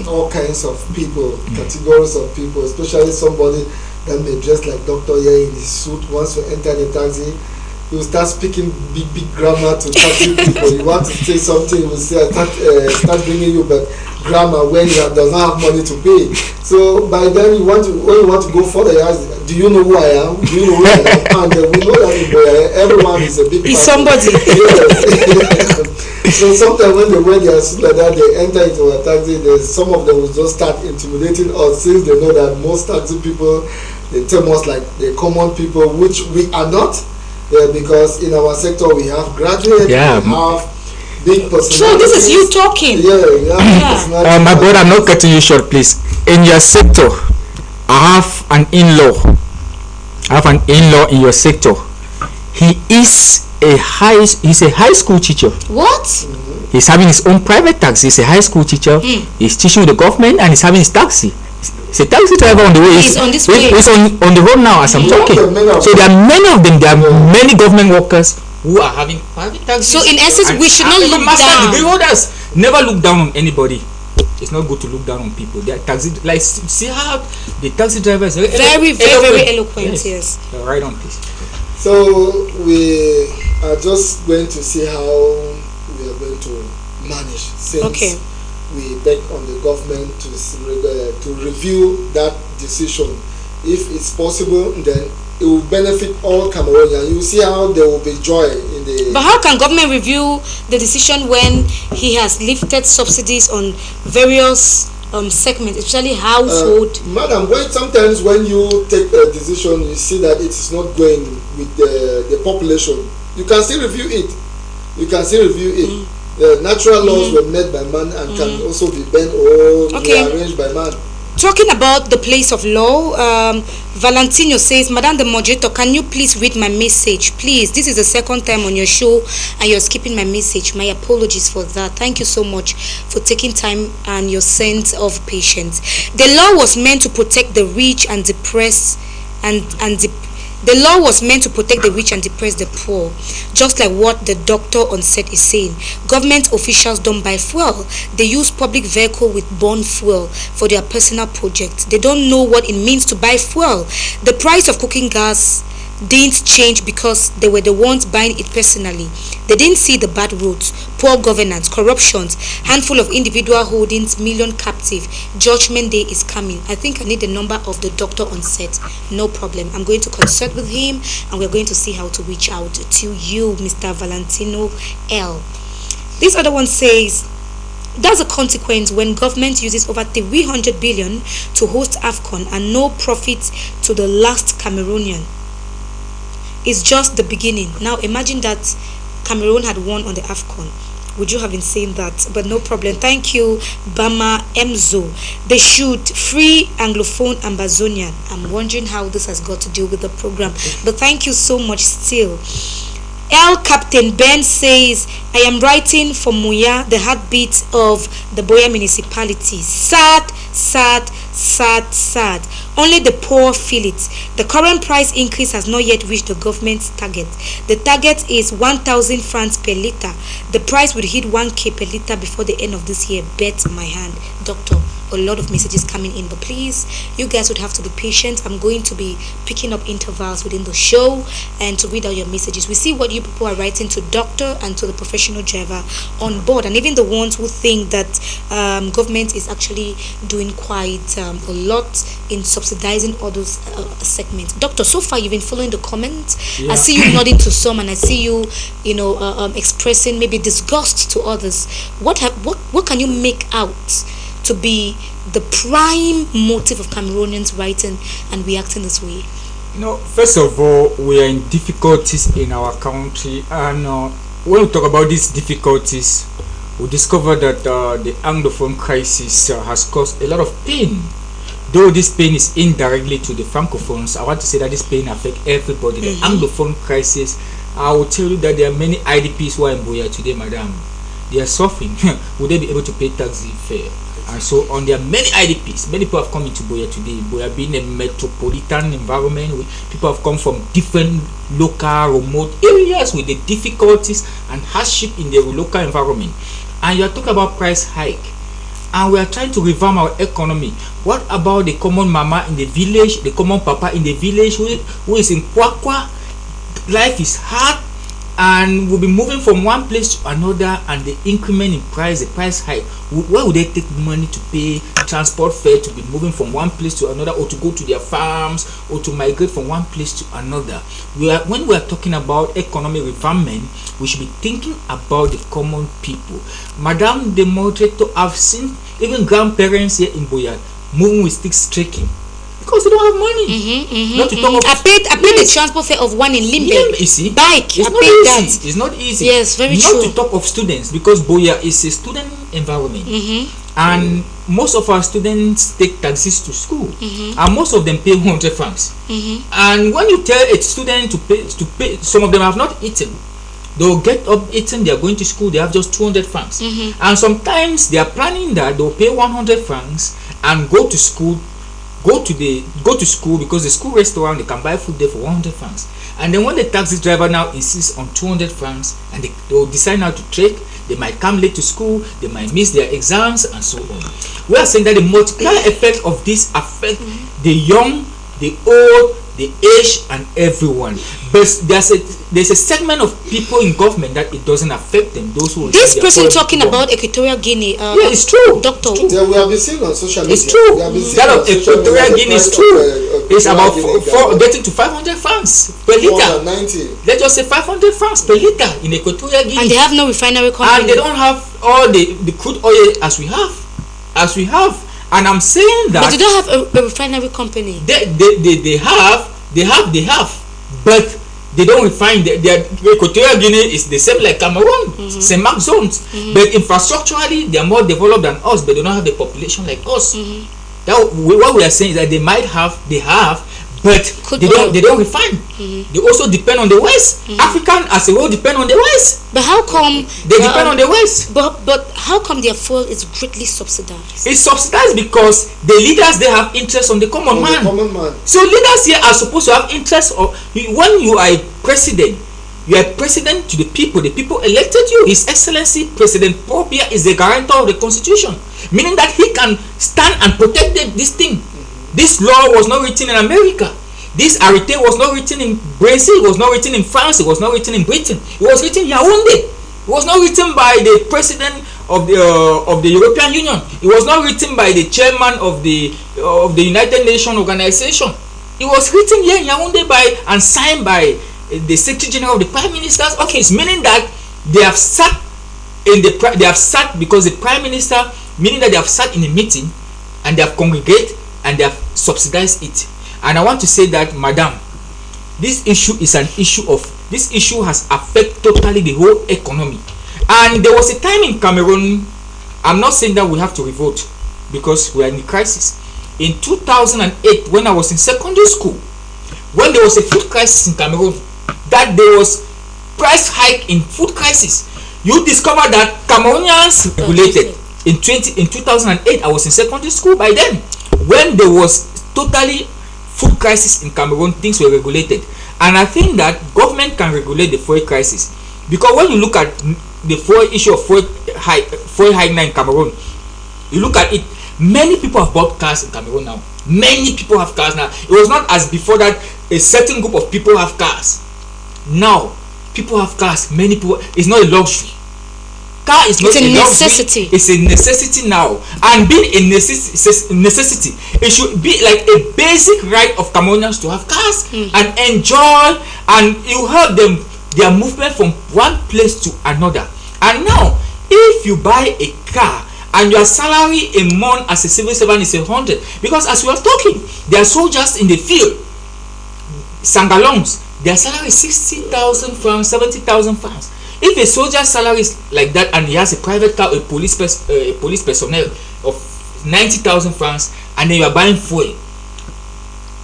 all kinds of people, categories of people, especially somebody that may dress like doctor here in his suit. Once you enter the taxi, you start speaking big grammar to taxi people. You want to say something, you will say, start bringing you but grammar when you does not have money to pay. So by then when you want to go further, you ask, do you know who I am? Do you know who I am? And we know that everyone is a big person. Is somebody. Yes. So sometimes when they wear their suit like that, they enter into a taxi, some of them will just start intimidating us, since they know that most taxi people, they tell us like the common people, which we are not. Because in our sector we have graduates, we have big personalities. So this is you talking. Yeah. My brother, I'm not cutting you short, please. In your sector, I have an in-law. In your sector. He's a high school teacher. What? He's having his own private taxi. He's a high school teacher. He's teaching with the government and he's having his taxi. He's a taxi driver on the way. He's on this way. He's on the road now as I'm talking. So there are many of them. There are many government workers who are having private taxis. So in essence, we should not look down. Degree holders never look down on anybody. It's not good to look down on people. They are taxi, like, see how the taxi drivers are very eloquent. Yes. Right on, please. So we are just going to see how we are going to manage, since we beg on the government to review that decision. If it's possible, then it will benefit all Cameroonians. You see how there will be joy in the... But how can government review the decision when he has lifted subsidies on various segments, especially household? Madam, sometimes when you take a decision, you see that it is not going with the population, you can still review it. Natural laws were made by man and can also be bent or rearranged by man. Talking about the place of law, Valentino says, Madam the moderator, can you please read my message? Please, this is the second time on your show and you're skipping my message. My apologies for that. Thank you so much for taking time and your sense of patience. The law was meant to protect the rich and depress the law was meant to protect the rich and depress the poor, just like what the doctor on set is saying. Government officials don't buy fuel. They use public vehicle with burn fuel for their personal projects. They don't know what it means to buy fuel. The price of cooking gas didn't change because they were the ones buying it personally. They didn't see the bad roads, poor governance, corruptions, handful of individual holdings, million captive. Judgment day is coming. I think I need the number of the doctor on set. No problem. I'm going to consult with him and we're going to see how to reach out to you, Mr. Valentino L. This other one says, that's a consequence when government uses over 300 billion to host AFCON and no profit to the last Cameroonian. It's just the beginning. Now imagine that Cameroon had won on the AFCON. Would you have been saying that? But no problem. Thank you, Bama Emzo. They should free Anglophone Ambazonian. I'm wondering how this has got to do with the program. But thank you so much still. L Captain Ben says, I am writing for Muya, the heartbeat of the Boya municipality. Sad, sad, sad, sad. Only the poor feel it. The current price increase has not yet reached the government's target. The target is 1,000 francs per litre. The price would hit 1k per litre before the end of this year. Bet my hand. Doctor, a lot of messages coming in, but please, you guys would have to be patient. I'm going to be picking up intervals within the show and to read out your messages. We see what you people are writing to doctor and to the professional driver on board, and even the ones who think that government is actually doing quite a lot in subsidizing all those segments. Doctor, so far you've been following the comments. I see you nodding to some, and I see you expressing maybe disgust to others. What can you make out to be the prime motive of Cameroonians writing and reacting this way? First of all, we are in difficulties in our country, and when we talk about these difficulties, we discover that the Anglophone crisis has caused a lot of pain though this pain is indirectly to the francophones, I want to say that this pain affects everybody. The anglophone crisis, I will tell you that there are many IDPs who are in Buea today, madam. They are suffering. Would they be able to pay taxi fare? And so on, there are many IDPs. Many people have come into Buea today. Buea being a metropolitan environment, people have come from different local, remote areas with the difficulties and hardship in the local environment. And you are talking about price hike. And we are trying to revamp our economy. What about the common mama in the village, the common papa in the village who is in Kwakwa? Life is hard, and we'll be moving from one place to another, and the increment in price, the price hike, where would they take money to pay transport fare to be moving from one place to another, or to go to their farms, or to migrate from one place to another? When we are talking about economic revampment, we should be thinking about the common people. Madame the moderator, I've seen even grandparents here in Buea moving with sticks trekking because they don't have money. Not to talk of, I paid the transport fare of one in Limbe. You see, bike. It's I not paid easy. that. It's not easy. Yes, very not true. Not to talk of students, because Buea is a student environment, and most of our students take taxis to school, and most of them pay 100 francs. And when you tell a student to pay, some of them have not eaten. They'll get up eating, they are going to school, they have just 200 francs. And sometimes they are planning that they'll pay 100 francs and go to school, go to school, because the school restaurant, they can buy food there for 100 francs. And then when the taxi driver now insists on 200 francs, and they'll decide now to trek, they might come late to school, they might miss their exams, and so on. We are saying that the multiplier effect of this affect the young, the old, the aged, and everyone. But there's a segment of people in government that it doesn't affect them. Those who this person talking about Equatorial Guinea. Yeah, it's true. Doctor. It's true. Yeah, we have been seeing on social media. It's true. That of Equatorial Equatorial Guinea is true. It's about getting to 500 francs per liter. 90. Let's just say 500 francs per liter in Equatorial Guinea. And they have no refinery company. And they don't have all the crude oil as we have. And I'm saying that. But they don't have a refinery company. They have, but they don't refine. Their Equatorial Guinea is the same like Cameroon, same mark zones, but infrastructurally they are more developed than us, but they don't have the population like us. What we are saying is that they have, but they don't refine. They also depend on the West. African as a whole depend on the West. But how come they depend on the West? But how come their fuel is greatly subsidized? It's subsidized because the leaders, they have interest on the common man. So leaders here are supposed to have interest of, when you are a president, you are president to the people. The people elected you. His Excellency President Paul Biya is the guarantor of the Constitution, meaning that he can stand and protect this thing. This law was not written in America. This arrêté was not written in Brazil. It was not written in France. It was not written in Britain. It was written in Yaoundé. It was not written by the president of the European Union. It was not written by the chairman of the United Nations organization. It was written here in Yaoundé and signed by the Secretary General of the Prime Minister's office, meaning that they have sat because the Prime Minister, meaning that they have sat in a meeting and they have congregated and they have subsidized it. And I want to say that, madam, this issue has affected totally the whole economy. And there was a time in Cameroon, I'm not saying that we have to revolt because we are in a crisis. In 2008, when I was in secondary school, when there was a food crisis in Cameroon, that there was price hike in food crisis, you discover that Cameroonians regulated. In 2008, I was in secondary school by then. When there was totally food crisis in Cameroon, things were regulated. And I think that government can regulate the fuel crisis, because when you look at the fuel issue of fuel hike now in Cameroon, you look at it, many people have bought cars in Cameroon now. Many people have cars now. It was not as before that a certain group of people have cars. Now people have cars. Many people. It's not a luxury. Car is not a necessity. It's a necessity now, and being a necessity, it should be like a basic right of Cameroonians to have cars and enjoy, and you help them their movement from one place to another. And now, if you buy a car and your salary a month as a civil servant is 100, because as we are talking, there are soldiers in the field, Sangalongs, their salary is 60,000 francs, 70,000 francs. If a soldier's salary is like that and he has a private car, a police personnel of 90,000 francs, and then you are buying fuel.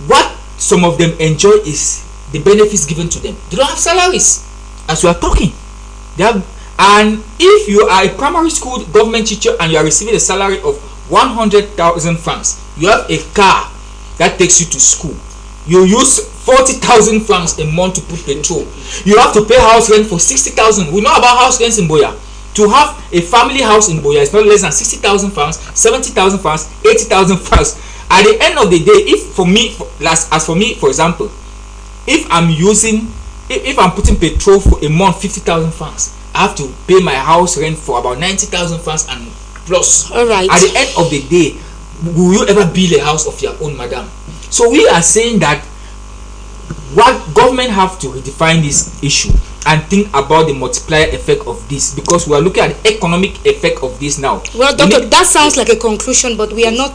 What some of them enjoy is the benefits given to them. They don't have salaries as we are talking. They have, and if you are a primary school government teacher and you are receiving a salary of 100,000 francs, you have a car that takes you to school. You use 40,000 francs a month to put petrol. You have to pay house rent for 60,000. We know about house rents in Buea. To have a family house in Buea is not less than 60,000 francs, 70,000 francs, 80,000 francs. At the end of the day, if for me, as for me, for example, if I'm putting petrol for a month 50,000 francs, I have to pay my house rent for about 90,000 francs and plus. All right. At the end of the day, will you ever build a house of your own, madam? So we are saying that what government have to redefine this issue and think about the multiplier effect of this, because we are looking at the economic effect of this now. Well, doctor, that sounds like a conclusion, but we are not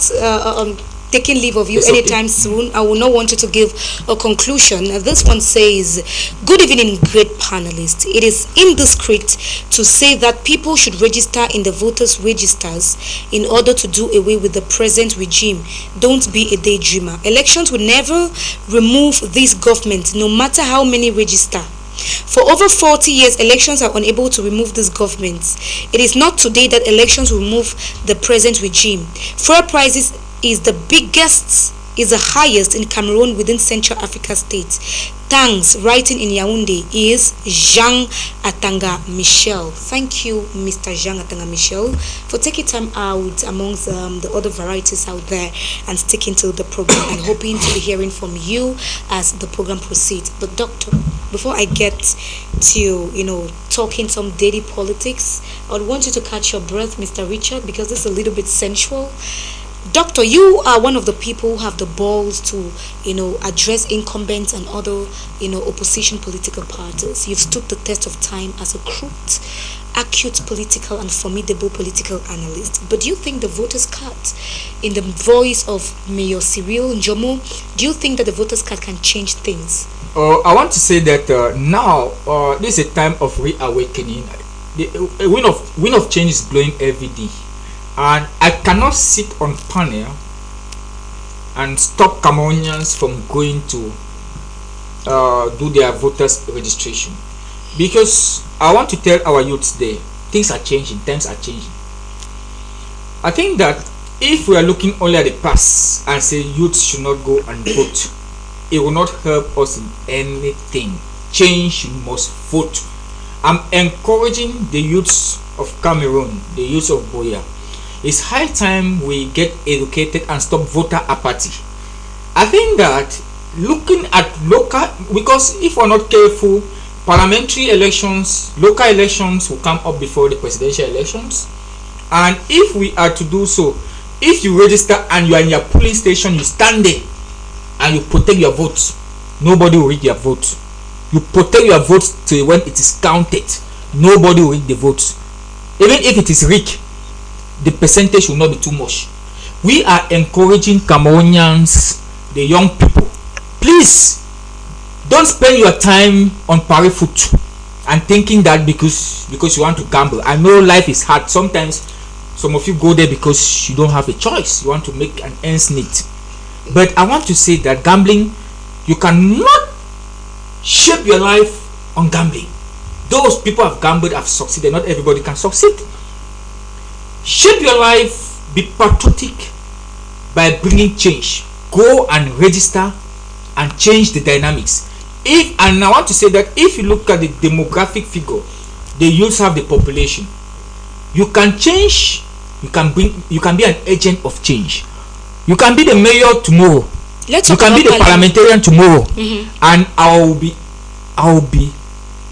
taking leave of you anytime soon. I will not want you to give a conclusion. This one says, good evening, great panelists. It is indiscreet to say that people should register in the voters' registers in order to do away with the present regime. Don't be a daydreamer. Elections will never remove this government, no matter how many register. For over 40 years, elections are unable to remove this government. It is not today that elections will remove the present regime. Fuel prices is the highest in Cameroon within Central Africa states. Thanks. Writing in Yaoundé is Jean Atanga Michel. Thank you, Mr. Jean Atanga Michel, for taking time out amongst the other varieties out there and sticking to the program and hoping to be hearing from you as the program proceeds. But doctor, before I get to talking some daily politics, I would want you to catch your breath, Mr. Richard, because this is a little bit sensual. Doctor, you are one of the people who have the balls to, address incumbents and other, opposition political parties. You've stood the test of time as a crooked, acute political and formidable political analyst. But do you think the voters' card, in the voice of Mayor Cyril Njomo, do you think that the voters' card can change things? I want to say that now this is a time of reawakening. The wind of change is blowing every day. And I cannot sit on panel and stop Cameroonians from going to do their voters registration, because I want to tell our youths there, things are changing, times are changing. I think that if we are looking only at the past and say youths should not go and vote, it will not help us in anything. Change, you must vote. I'm encouraging the youths of Cameroon, the youths of Buea. It's high time we get educated and stop voter apathy. I think that looking at local, because if we're not careful, parliamentary elections, local elections will come up before the presidential elections. And if we are to do so, if you register and you are in your polling station, you stand there and you protect your votes, nobody will read your vote. You protect your votes till when it is counted. Nobody will read the votes. Even if it is rigged, the percentage will not be too much. We are encouraging Cameroonians, the young people, please don't spend your time on pari foot and thinking that because you want to gamble. I know life is hard. Sometimes some of you go there because you don't have a choice. You want to make an ends meet. But I want to say that gambling, you cannot shape your life on gambling. Those people have gambled, have succeeded. Not everybody can succeed. Shape your life, be patriotic by bringing change. Go and register and change the dynamics. And I want to say that if you look at the demographic figure, the youths have the population. You can change, you can be an agent of change. You can be the mayor tomorrow. You can be the parliamentarian tomorrow. And I'll be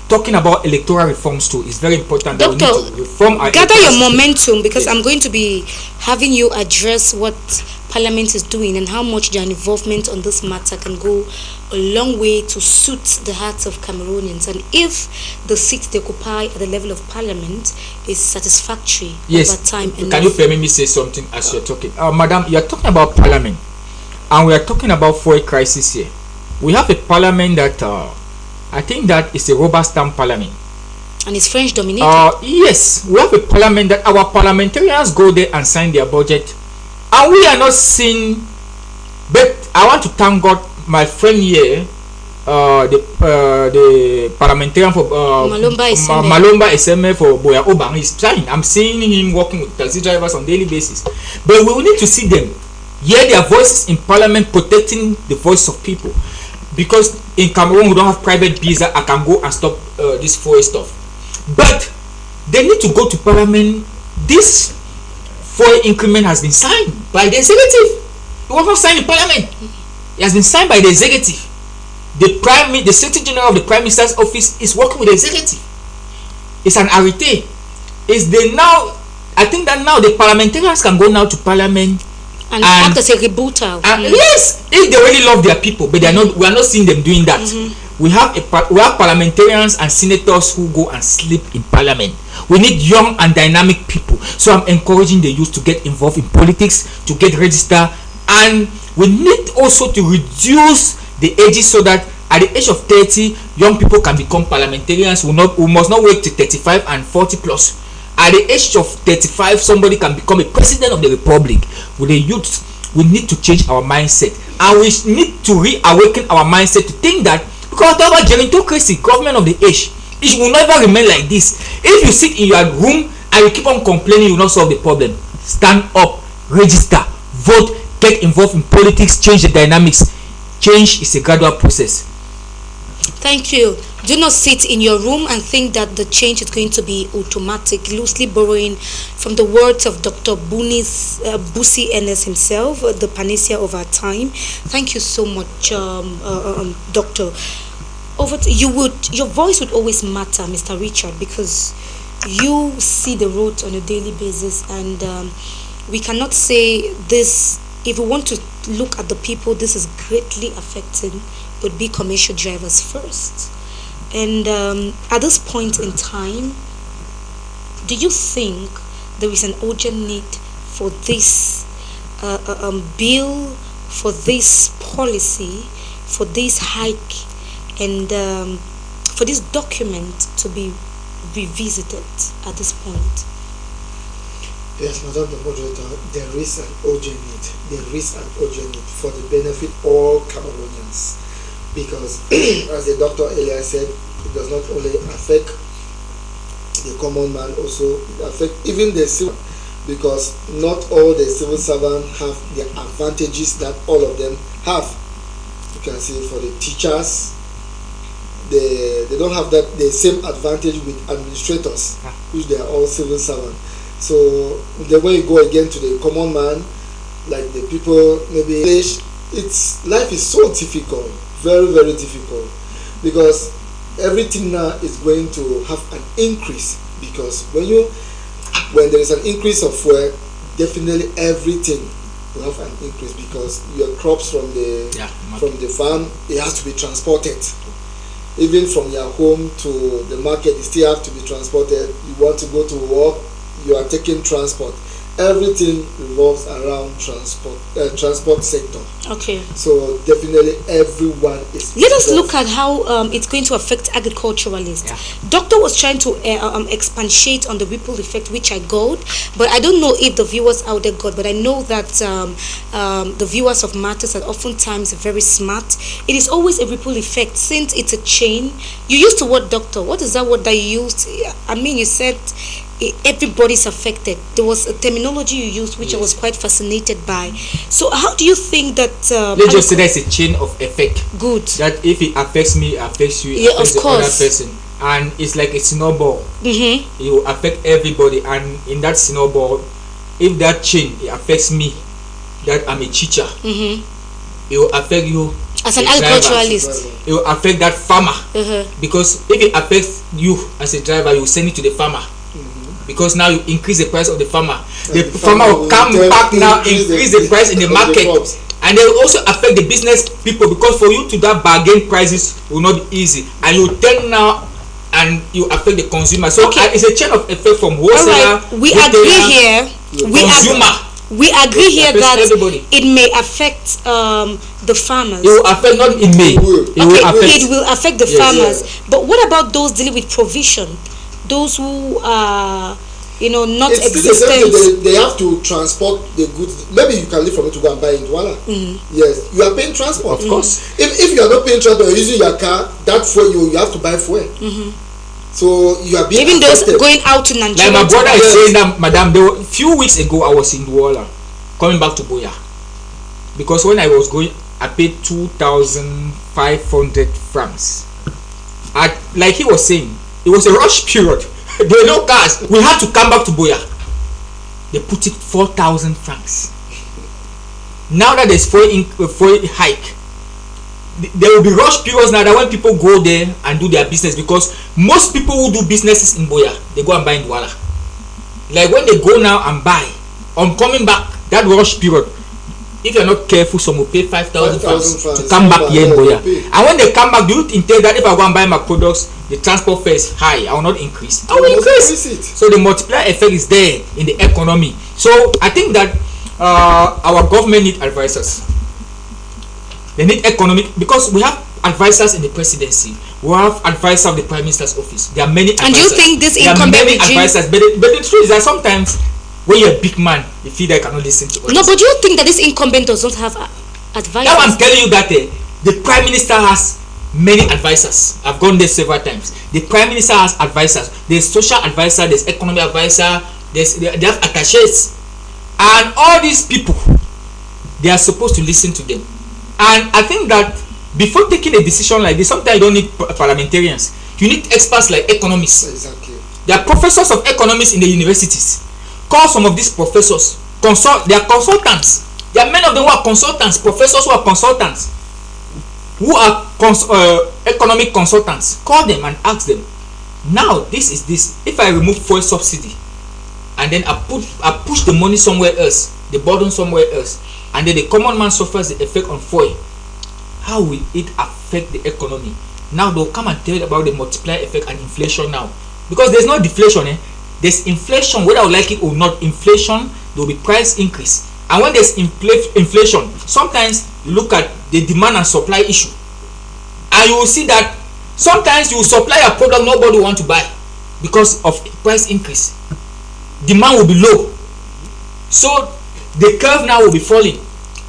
talking about electoral reforms too. It's very important that we need to reform our gather your momentum, because yes, I'm going to be having you address what Parliament is doing and how much their involvement on this matter can go a long way to suit the hearts of Cameroonians. And if the seat they occupy at the level of Parliament is satisfactory over time. Can you permit me say something as you're talking? Madam, you're talking about Parliament and we are talking about fuel crisis here. We have a Parliament that I think that is a rubber stamp parliament. And it's French dominated. Yes, we have a parliament that our parliamentarians go there and sign their budget and we are not seeing. But I want to thank God, my friend here, the parliamentarian for Malomba SMA for Boya Obang is trying. I'm seeing him working with taxi drivers on a daily basis. But we will need to see them hear their voices in parliament, protecting the voice of people. Because in Cameroon we don't have private visa. I can go and stop this fuel stuff. But they need to go to parliament. This fuel increment has been signed by the executive. It was not signed in parliament. It has been signed by the executive. The Secretary General of the Prime Minister's office is working with the executive. It's an arrêté. I think that now the parliamentarians can go now to parliament and act as a rebuttal. Yes, if they really love their people, but we are not seeing them doing that. We have parliamentarians and senators who go and sleep in parliament. We need young and dynamic people. So I'm encouraging the youth to get involved in politics, to get registered, and we need also to reduce the ages so that at the age of 30, young people can become parliamentarians. We must not wait till 35 and 40 plus. At the age of 35, somebody can become a president of the republic. With the youth, we need to change our mindset, and we need to reawaken our mindset to think that, because about gerontocracy, government of the age, it will never remain like this. If you sit in your room and you keep on complaining, you will not solve the problem. Stand up, register, vote, get involved in politics, change the dynamics. Change is a gradual process. Thank you. Do not sit in your room and think that the change is going to be automatic. Loosely borrowing from the words of Dr. Busi Ernest himself, the panacea of our time. Thank you so much, Doctor. Your voice would always matter, Mr. Richard, because you see the roads on a daily basis, and we cannot say this. If we want to look at the people this is greatly affecting, it would be commercial drivers first. And at this point in time, do you think there is an urgent need for this bill, for this policy, for this hike, and for this document to be revisited at this point? Yes, Madam the Moderator, there is an urgent need. There is an urgent need for the benefit of all Cameroonians. Because, as the doctor earlier said, it does not only affect the common man, also it affects even the civil, because not all the civil servants have the advantages that all of them have. You can see for the teachers, they don't have the same advantage with administrators, which they are all civil servants. So the way you go again to the common man, like the people maybe life is so difficult, very, very difficult, because everything now is going to have an increase, because when there is an increase of fuel, definitely everything will have an increase, because your crops from the farm, it has to be transported. Even from your home to the market, it still have to be transported. You want to go to work, you are taking transport. Everything revolves around transport sector. Okay. So definitely everyone is. Let us look at how it's going to affect agriculturalists. Yeah. Doctor was trying to expatiate on the ripple effect, which I got, but I don't know if the viewers out there got. But I know that the viewers of Matters are oftentimes very smart. It is always a ripple effect, since it's a chain. You used the word doctor. What is that word that you used? I mean, you said everybody's affected. There was a terminology you used which I was quite fascinated by. So how do you think that let's just say there's a chain of effect. Good. That if it affects me, it affects you, it yeah, affects of the other course. person. And it's like a snowball. It will affect everybody, and in that snowball, if that chain it affects me, that I'm a teacher, it will affect you as an agriculturalist. It will affect that farmer, because if it affects you as a driver, you will send it to the farmer. Because now you increase the price of the farmer. The farmer will come back now, increase the price in the market. And they will also affect the business people, because for you to that bargain prices will not be easy. And you turn now and you affect the consumer. So it's a chain of effect from wholesaler, we agree here. consumer. We agree here that everybody. It may affect the farmers. It will affect, not it may. It will affect the farmers. But what about those dealing with provision? Those who are not it's still the same existent. thing. They have to transport the goods. Maybe you can leave from it to go and buy in Douala. Yes, you are paying transport. Of course. If you are not paying transport, you're using your car, that fuel you have to buy fuel. So you are being Even those affected. going out to Nigeria. Like my brother to- is saying that, madam, there were, few weeks ago I was in Douala, coming back to Buea, because when I was going, I paid 2,500 francs. Like he was saying, it was a rush period. There were no cars. We had to come back to Buea. They put it 4,000 francs. Now that there's fuel hike, there will be rush periods now that when people go there and do their business, because most people who do businesses in Buea, they go and buy in Douala. Like when they go now and buy, on coming back, that rush period, if you're not careful, some will pay 5,000 francs to come back here in Buea. And when they come back, do you intend that if I go and buy my products, the transport fare is high, I will not increase? I will increase it. So the multiplier effect is there in the economy. So I think that our government need advisors. They need economic, because we have advisors in the presidency, we have advisors of the prime minister's office. There are many advisors. And do you think this there are incumbent many regime? advisors, but the truth is that sometimes when you're a big man, you feel they cannot listen to others. No, but do you think that this incumbent does not have advisors? Now I'm telling you that the prime minister has many advisors. I've gone there several times. The prime minister has advisors. There's social advisor, there's economic advisor, they have attachés, and all these people, they are supposed to listen to them. And I think that before taking a decision like this, sometimes you don't need parliamentarians. You need experts like economists. Exactly. There are professors of economics in the universities. Call some of these professors. They are consultants. There are many of them who are consultants, professors who are consultants, who are economic consultants. Call them and ask them, now this is this. If I remove fuel subsidy and then I push the money somewhere else, the burden somewhere else, and then the common man suffers the effect on fuel, how will it affect the economy? Now they'll come and tell you about the multiplier effect and inflation now, because there's no deflation. There's inflation, whether I like it or not. Inflation, there will be price increase, and when there's inflation, sometimes you look at the demand and supply issue, and you will see that sometimes you will supply a product nobody want to buy because of price increase. Demand will be low, so the curve now will be falling.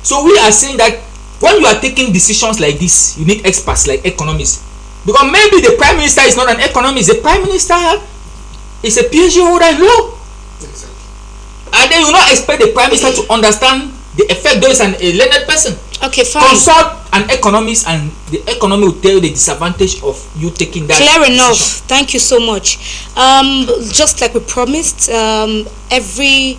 So we are saying that when you are taking decisions like this, you need experts like economists, because maybe the prime minister is not an economist. The prime minister is a PhD holder in law. Exactly. And then you not expect the prime minister to understand the effect. There is a learned person. Okay, fine. Consult an economist, and the economy will tell you the disadvantage of you taking that. Clear enough. decision. Thank you so much. Just like we promised, every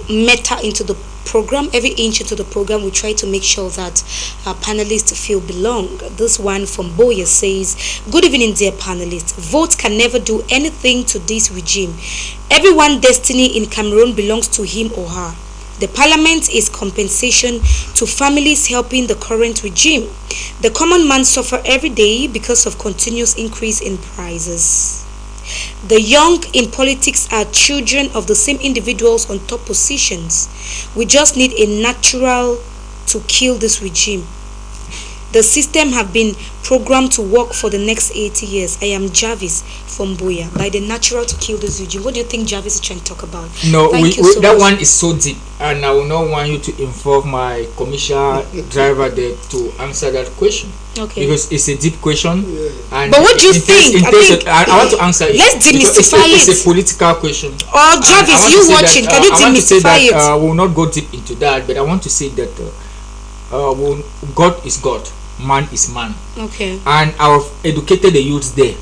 matter into the program, every inch into the program, we try to make sure that our panelists feel belong. This one from Boya says, good evening, dear panelists. Votes can never do anything to this regime. Everyone's destiny in Cameroon belongs to him or her. The parliament is compensation to families helping the current regime. The common man suffer every day because of continuous increase in prices. The young in politics are children of the same individuals on top positions. We just need a natural to kill this regime. The system have been programmed to work for the next 80 years. I am Jarvis from Buea. By the natural to kill this regime. What do you think Jarvis is trying to talk about? No, that much. one is so deep, and I will not want you to involve my commercial driver there to answer that question. Okay. Because it's a deep question. Yeah. And But what do you think? I want to answer it. Let's demystify It's it. a political question. Oh, Jarvis, you watching? Can you I want to say demystify it? that we will not go deep into that, but I want to say that God is God, man is man, Okay. and I've educated the youths there.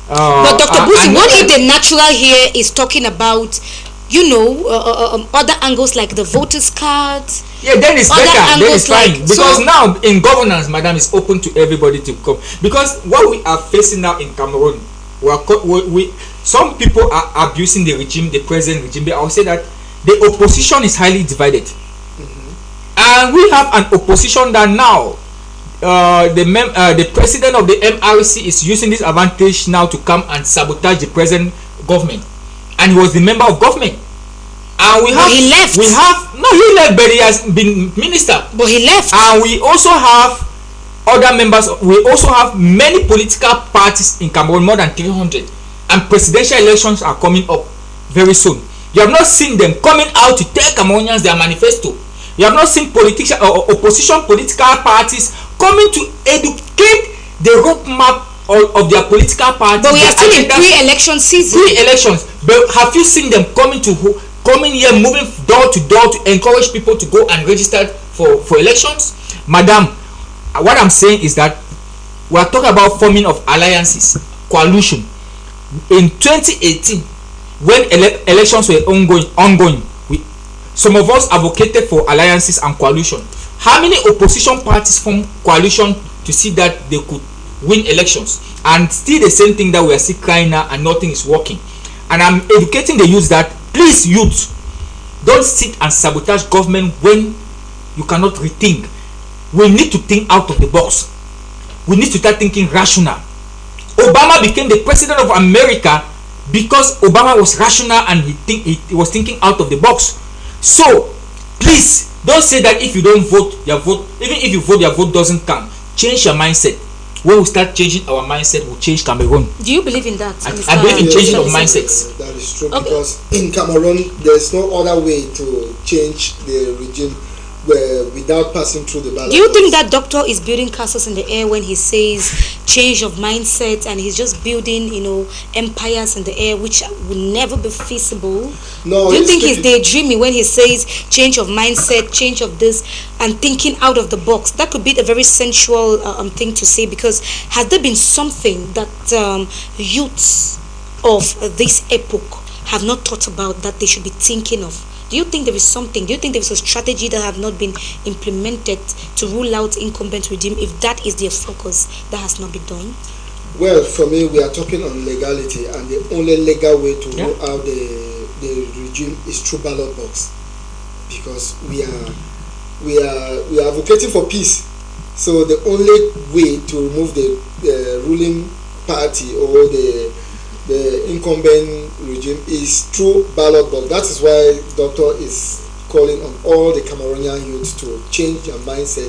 But Dr. Busi, what if the natural here is talking about, other angles like the voters' cards? Yeah, then it's Other better. Then angles it's fine, like- because so- now in governance, madam, is open to everybody to come. Because what we are facing now in Cameroon, some people are abusing the regime, the present regime. But I will say that the opposition is highly divided, and we have an opposition that now the president of the MRC is using this advantage now to come and sabotage the present government, and he was the member of government. And we have, he left. he left, but he has been minister. But he left. And we also have other members. We also have many political parties in Cameroon, more than 300, and presidential elections are coming up. very soon. You have not seen them coming out to tell Cameroonians their manifesto. You have not seen politicians or opposition political parties coming to educate the roadmap of their political parties. But we are still in pre-election season. Pre-elections. But have you seen them coming here, moving door to door to encourage people to go and register for elections? Madam, what I'm saying is that we are talking about forming of alliances, coalition. In 2018, when elections were ongoing, some of us advocated for alliances and coalition. How many opposition parties formed coalition to see that they could win elections? And still the same thing that we are still crying now, and nothing is working. And I'm educating the youth that, please, youth, don't sit and sabotage government when you cannot rethink. We need to think out of the box. We need to start thinking rational. Obama became the president of America because Obama was rational and he was thinking out of the box. So please don't say that if you don't vote, your vote, even if you vote, your vote doesn't count. Change your mindset. When we start changing our mindset, we'll change Cameroon. Do you believe in that? I believe in changing of mindsets. That is true, because in Cameroon there's no other way to change the regime without passing through the ballot. Do you think that doctor is building castles in the air when he says change of mindset, and he's just building, empires in the air, which will never be feasible? No. Do you think he's daydreaming when he says change of mindset, change of this, and thinking out of the box? That could be a very sensual thing to say, because has there been something that youths of this epoch have not thought about that they should be thinking of? Do you think there is something? Do you think there is a strategy that have not been implemented to rule out incumbent regime? If that is their focus, that has not been done. Well, for me, we are talking on legality, and the only legal way to rule out the regime is through ballot box, because we are advocating for peace. So the only way to remove the ruling party or the incumbent regime is through ballot box. That is why Doctor is calling on all the Cameroonian youth to change their mindset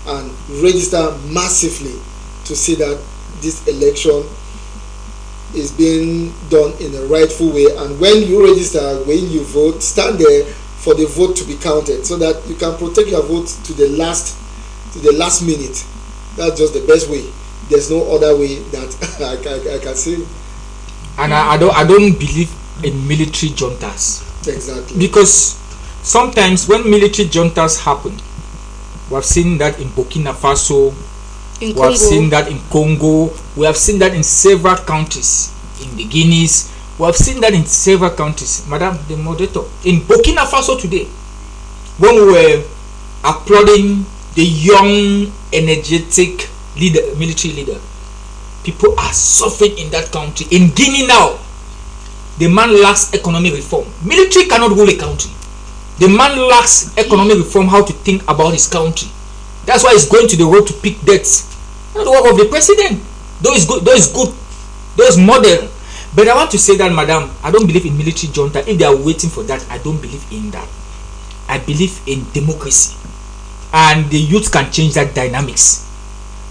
and register massively to see that this election is being done in a rightful way. And when you register, when you vote, stand there for the vote to be counted, so that you can protect your vote to the last minute. That's just the best way. There's no other way that I can say. And I don't believe in military juntas. Exactly. Because sometimes when military juntas happen, we have seen that in Burkina Faso, we have seen that in Congo, we have seen that in several countries, in the Guineas, we have seen that in several countries. Madam, the moderator, in Burkina Faso today, when we were applauding the young, energetic military leader, people are suffering in that country. In Guinea now, the man lacks economic reform. Military cannot rule a country. The man lacks economic reform, how to think about his country. That's why he's going to the road to pick debts. Not the work of the president. Those good, those modern. But I want to say that, madam, I don't believe in military junta. If they are waiting for that, I don't believe in that. I believe in democracy, and the youth can change that dynamics.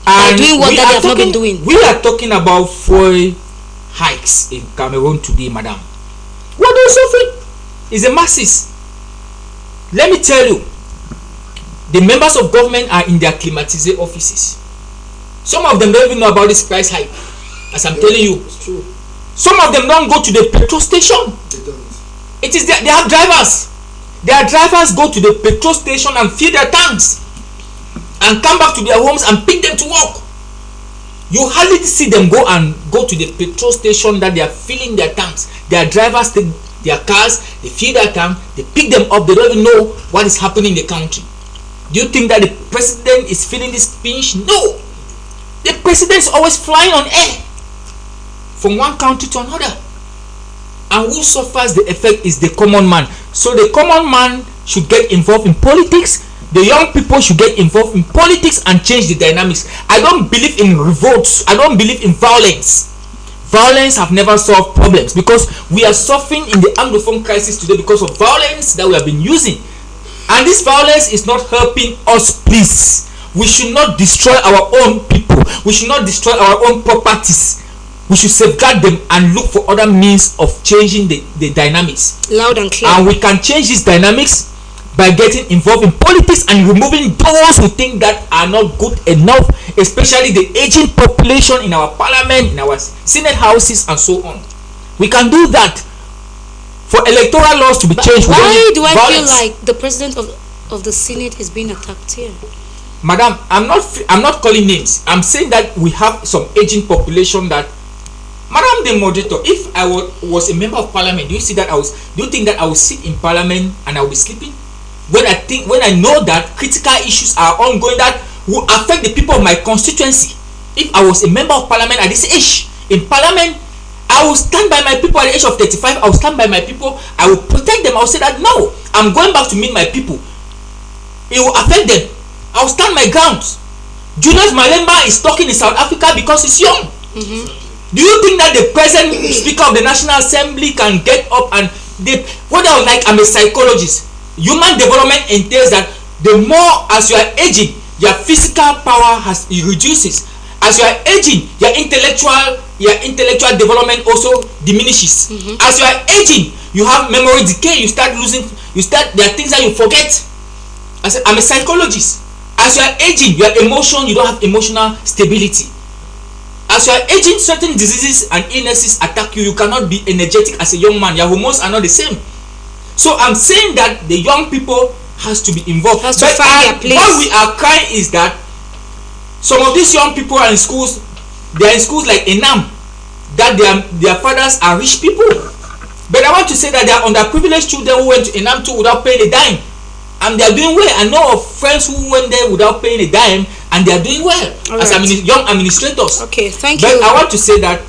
And doing what they have not been doing. We are talking about fuel hikes in Cameroon today, madam. What are you suffering? It's the masses. Let me tell you, the members of government are in their climatized offices. Some of them don't even know about this price hike, as I'm telling you. It's true. Some of them don't go to the petrol station. They don't. It is they have drivers. Their drivers go to the petrol station and fill their tanks, and come back to their homes and pick them to work. You hardly see them go to the petrol station that they are filling their tanks. Their drivers take their cars, they fill their tank, they pick them up. They don't even know what is happening in the country. Do you think that the president is feeling this pinch? No. The president is always flying on air from one country to another. And who suffers the effect is the common man. So the common man should get involved in politics. The young people should get involved in politics and change the dynamics. I don't believe in revolts. I don't believe in violence. Violence have never solved problems, because we are suffering in the Anglophone crisis today because of violence that we have been using. And this violence is not helping us, please. We should not destroy our own people. We should not destroy our own properties. we should safeguard them and look for other means of changing the dynamics. Loud and clear. And we can change these dynamics by getting involved in politics and removing those who think that are not good enough, especially the aging population in our parliament, in our senate houses, and so on. We can do that. For electoral laws to be changed. Why do I feel like the president of the Senate is being attacked here? Madam, I'm not calling names. I'm saying that we have some aging population that, Madam the moderator, if I was a member of parliament, do you think that I will sit in parliament and I will be sleeping? When I know that critical issues are ongoing that will affect the people of my constituency. If I was a member of parliament at this age in parliament, I will stand by my people at the age of 35. I will stand by my people. I will protect them. I will say that no, I'm going back to meet my people. It will affect them. I will stand my ground. Julius Malemba is talking in South Africa because he's young. Do you think that the present Speaker of the National Assembly can get up and what I would like? I'm a psychologist. Human development entails that the more as you are aging, your physical power reduces. As you are aging, your intellectual development also diminishes. As you are aging, you have memory decay. You start there are things that you forget. I'm a psychologist. As you are aging, your emotion, you don't have emotional stability. As you are aging, certain diseases and illnesses attack you. You cannot be energetic as a young man. Your hormones are not the same. So I'm saying that the young people has to be involved. Has to find their place. What we are crying is that some of these young people are in schools. They are in schools like Enam, that their fathers are rich people. But I want to say that they are underprivileged children who went to Enam too without paying a dime, and they are doing well. I know of friends who went there without paying a dime, and they are doing well as young administrators. Okay, thank you. But I want to say that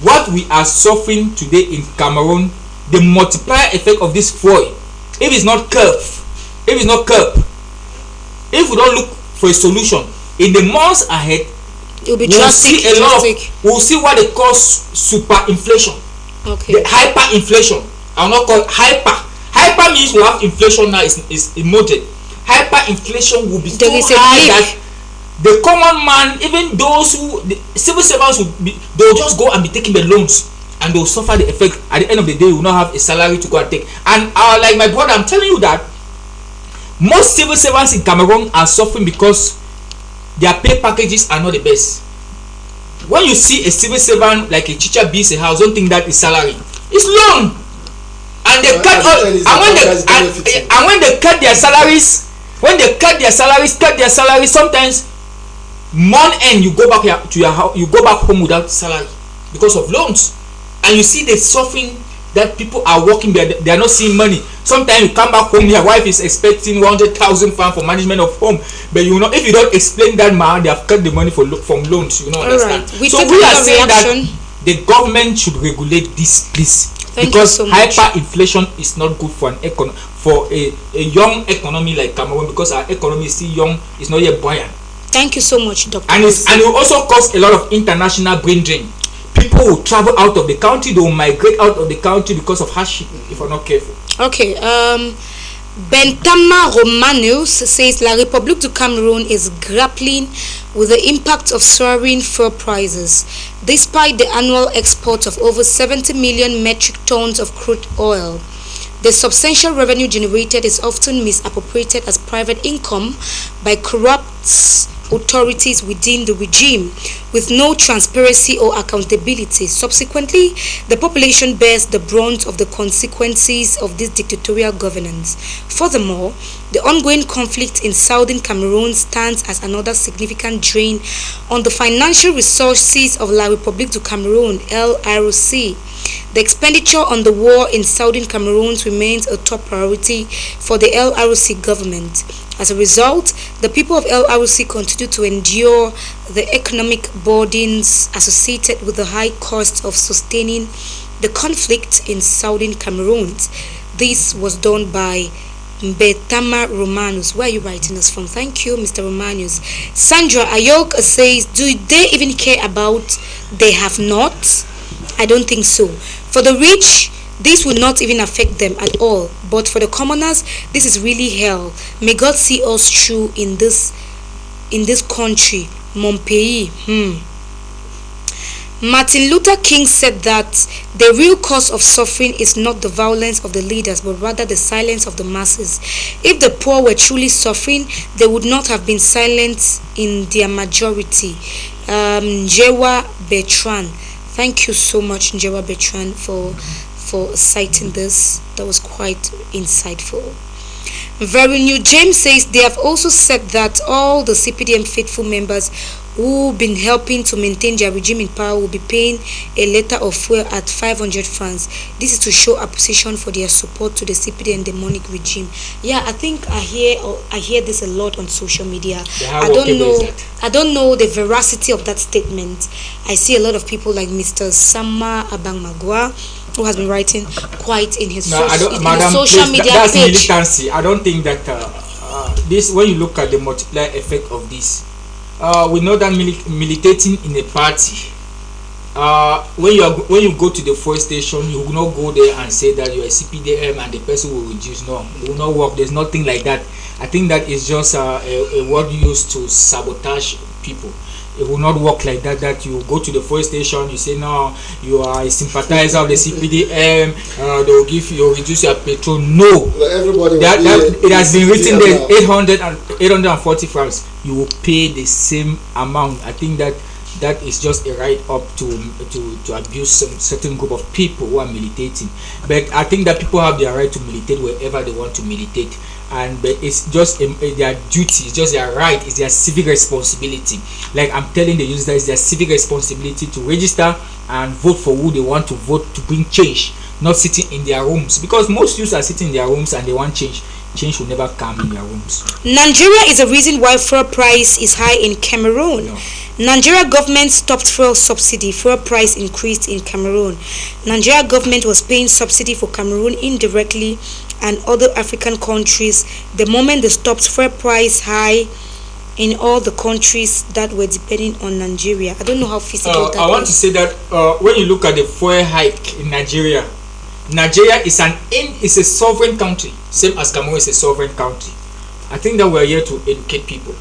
what we are suffering today in Cameroon, the multiplier effect of this fuel, if it's not curbed, if we don't look for a solution in the months ahead, it will be drastic. We'll see what they call super inflation. Okay. The hyperinflation. I will not call it hyper. Hyper means we have inflation now is moderate. Hyperinflation will be so high that the common man, even those the civil servants they'll just go and be taking the loans and they'll suffer the effect. At the end of the day, will not have a salary to go and take. And like my brother, I'm telling you that most civil servants in Cameroon are suffering because their pay packages are not the best. When you see a civil servant like a teacher builds a house, don't think that is salary. It's loan. And they cut all, and when they cut their salaries, sometimes month end you go back to your house, you go back home without salary because of loans. And you see the suffering that people are working, they are not seeing money. Sometimes you come back home, your wife is expecting 100,000 francs for management of home, but you know, if you don't explain that, man, they have cut the money from loans. You know, understand? Right. So we are saying that the government should regulate this, please. Because so hyperinflation is not good for a young economy like Cameroon, because our economy is still young, it's not yet buoyant. Thank you so much, Dr. And it will also cause a lot of international brain drain. People will travel out of the country, they will migrate out of the country because of hardship if we're not careful. Okay, Bentama Romanus says La République du Cameroon is grappling with the impact of soaring fuel prices. Despite the annual export of over 70 million metric tons of crude oil, the substantial revenue generated is often misappropriated as private income by corrupt authorities within the regime, with no transparency or accountability. Subsequently, the population bears the brunt of the consequences of this dictatorial governance. Furthermore, the ongoing conflict in southern Cameroon stands as another significant drain on the financial resources of La République du Cameroun, LRC. The expenditure on the war in southern Cameroon remains a top priority for the LRC government. As a result, the people of LRC continue to endure the economic burdens associated with the high cost of sustaining the conflict in southern Cameroon. This was done by Betama Romanus. Where are you writing us from? Thank you, Mr. Romanus. Sandra Ayok says, do they even care about they have not? I don't think so. For the rich, this will not even affect them at all. But for the commoners, this is really hell. May God see us through in this country. Mon pays. Martin Luther King said that the real cause of suffering is not the violence of the leaders, but rather the silence of the masses. If the poor were truly suffering, they would not have been silent in their majority. Njewa Bertrand. Thank you so much, Njewa Bertrand, for citing this. That was quite insightful. Very New James says they have also said that all the CPDM faithful members who've been helping to maintain their regime in power will be paying a liter of fuel at 500 francs. This is to show appreciation for their support to the CPDM demonic regime. Yeah, I think I hear this a lot on social media. I don't know the veracity of that statement. I see a lot of people like Mr. Sama Abangmagwa, who has been writing quite in his, social media that's page. Militancy. I don't think that this, when you look at the multiplier effect of this, we know that militating in a party, when you go to the fuel station, you will not go there and say that you are a CPDM and the person will reduce. No, it will not work. There's nothing like that. I think that is just a word used to sabotage people. It will not work like that. That you go to the fuel station, you say no, you are a sympathizer of the CPDM. They will give you, reduce your petrol. No, everybody. It has been written there. 840 francs. You will pay the same amount. I think that is just a right up to abuse some certain group of people who are militating. But I think that people have their right to militate wherever they want to militate. But it's just their duty, it's just their right, it's their civic responsibility. Like I'm telling the users, it's their civic responsibility to register and vote for who they want to vote to bring change, not sitting in their rooms. Because most youths are sitting in their rooms and they want change. Change will never come in their rooms. Nigeria is a reason why fuel price is high in Cameroon. No. Nigeria government stopped fuel subsidy. Fuel price increased in Cameroon. Nigeria government was paying subsidy for Cameroon indirectly and other African countries. The moment they stopped, fuel price high in all the countries that were depending on Nigeria. I don't know how feasible that is. I want to say that when you look at the fuel hike in Nigeria, Nigeria is a sovereign country, same as Cameroon is a sovereign country. I think that we are here to educate people,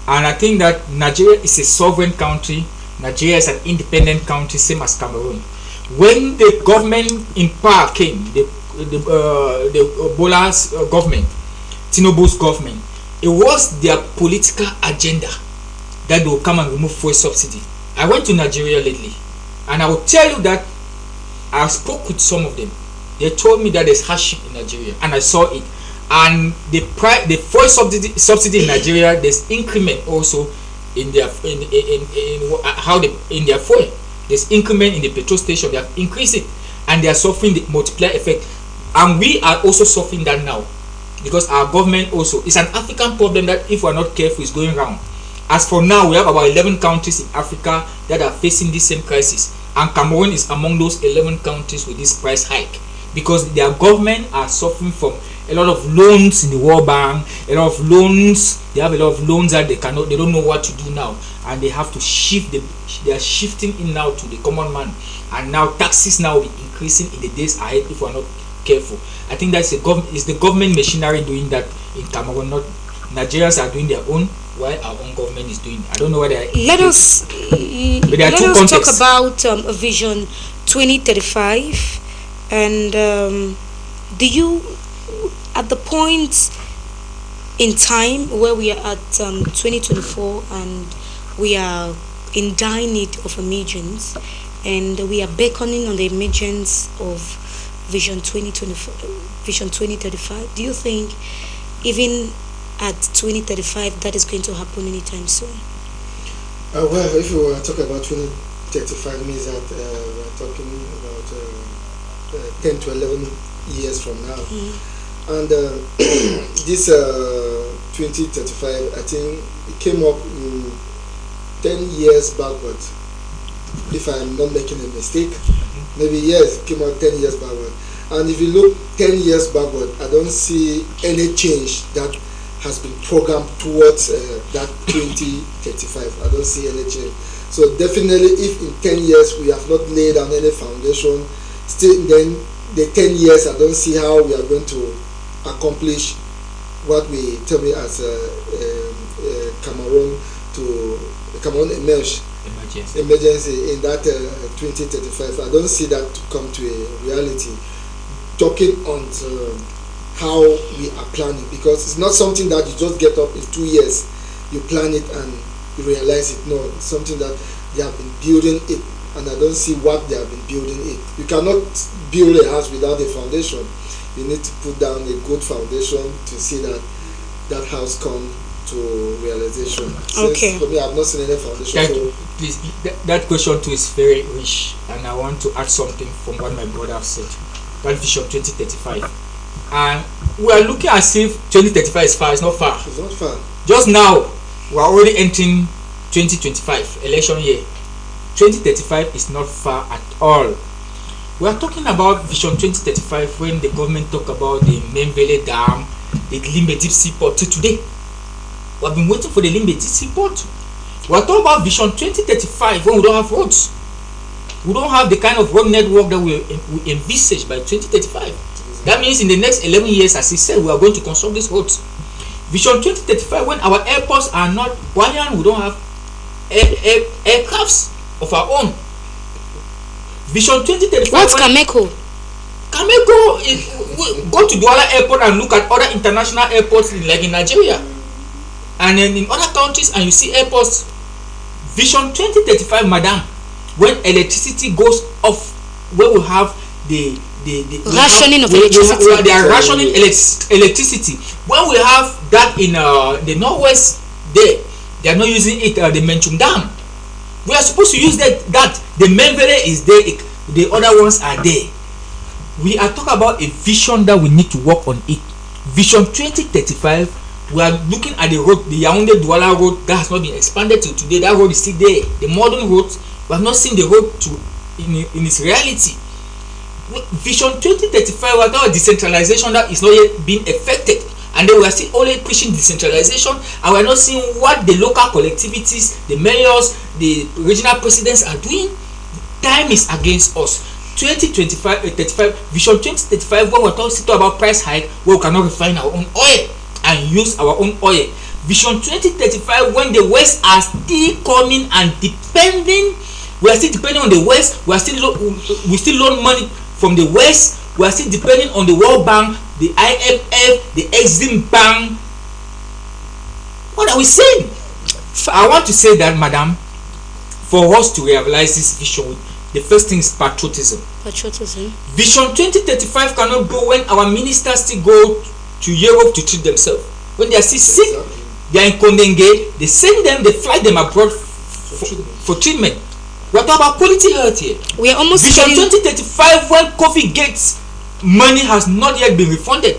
and I think that Nigeria is a sovereign country. Nigeria is an independent country, same as Cameroon. When the government in power came, the Bola's government, Tinubu's government, it was their political agenda that they will come and remove fuel subsidy. I went to Nigeria lately, and I will tell you that I spoke with some of them. They told me that there's hardship in Nigeria, and I saw it. And the fuel subsidy in Nigeria, there's increment also in their in their fuel. There's increment in the petrol station. They have increased it, and they are suffering the multiplier effect. And we are also suffering that now, because our government also, it's an African problem that if we are not careful is going around. As for now, we have about 11 countries in Africa that are facing this same crisis. And Cameroon is among those 11 countries with this price hike, because their government are suffering from a lot of loans in the World Bank, a lot of loans. They have a lot of loans that they don't know what to do now, and they have to shift. They are shifting in now to the common man, and now taxes now will be increasing in the days ahead if we are not careful. I think that's the government machinery doing that in Cameroon. Not Nigerians are doing their own, while our own government is doing. I don't know whether. Let us talk about Vision 2035, and do you, at the point in time where we are at 2024 and we are in dire need of emergence, and we are beckoning on the emergence of Vision 2035, do you think even at 2035 that is going to happen anytime soon? Well, if you want to talk about 2035, means that we're talking about 10 to 11 years from now. And this 2035, I think it came up 10 years backward, if I'm not making a mistake. Maybe yes, it came out 10 years backward. And if you look 10 years backward, I don't see any change that has been programmed towards that 2035. I don't see any change. So definitely, if in 10 years we have not laid down any foundation, still then the 10 years, I don't see how we are going to accomplish what we term as Cameroon emerge emergency in that 2035. I don't see that to come to a reality. Talking on how we are planning, because it's not something that you just get up in 2 years, you plan it and you realize it. No, it's something that they have been building it, and I don't see what they have been building it. You cannot build a house without a foundation. You need to put down a good foundation to see that that house come to realization. Okay. For me, I've not seen any foundation. Please, that question too is very rich, and I want to add something from what my brother said. That vision 2035, and we are looking as if 2035 is far. It's not far. It's not far. Just now, we are already entering 2025 election year. 2035 is not far at all. We are talking about vision 2035 when the government talk about the Memvele Dam, the Limbe Deep Seaport. To today, we have been waiting for the Limbe Deep Seaport. We are talking about vision 2035 when we don't have roads. We don't have the kind of road network that we envisage by 2035. That means in the next 11 years, as he said, we are going to construct these roads. Vision 2035, when our airports are not buoyant, we don't have aircrafts of our own. Vision 2035. What's Cameco? Cameco is, go to Douala Airport and look at other international airports like in Nigeria and then in other countries, and you see airports. Vision 2035, madam, when electricity goes off, when we have the rationing of electricity. They are rationing electricity. When we have that in the northwest, they are not using it. The Menchum Dam, we are supposed to use that. The Memvele is there. The other ones are there. We are talking about a vision that we need to work on it. Vision 2035. We are looking at the road, the Yaoundé Douala road that has not been expanded till today. That road is still there. The modern roads, we have not seen the road in its reality. Vision 2035 was about decentralization that is not yet being effected, and then we are still only pushing decentralization, and we are not seeing what the local collectivities, the mayors, the regional presidents are doing. Time is against us. 2035, Vision 2035, when we are talking about price hike, where we cannot refine our own oil and use our own oil. Vision 2035, when the West are still coming and depending, we are still depending on the West. We still loan money from the West. We are still depending on the World Bank, the IMF, the Exim Bank. What are we saying? I want to say that, madam, for us to realize this vision, the first thing is patriotism. Vision 2035 cannot go when our ministers still go to Europe to treat themselves. When they are still sick, they are in Kondenge, they send them, they fly them abroad for treatment. We are talking about quality health here. We are almost Vision 2035, when COVID Gates money has not yet been refunded.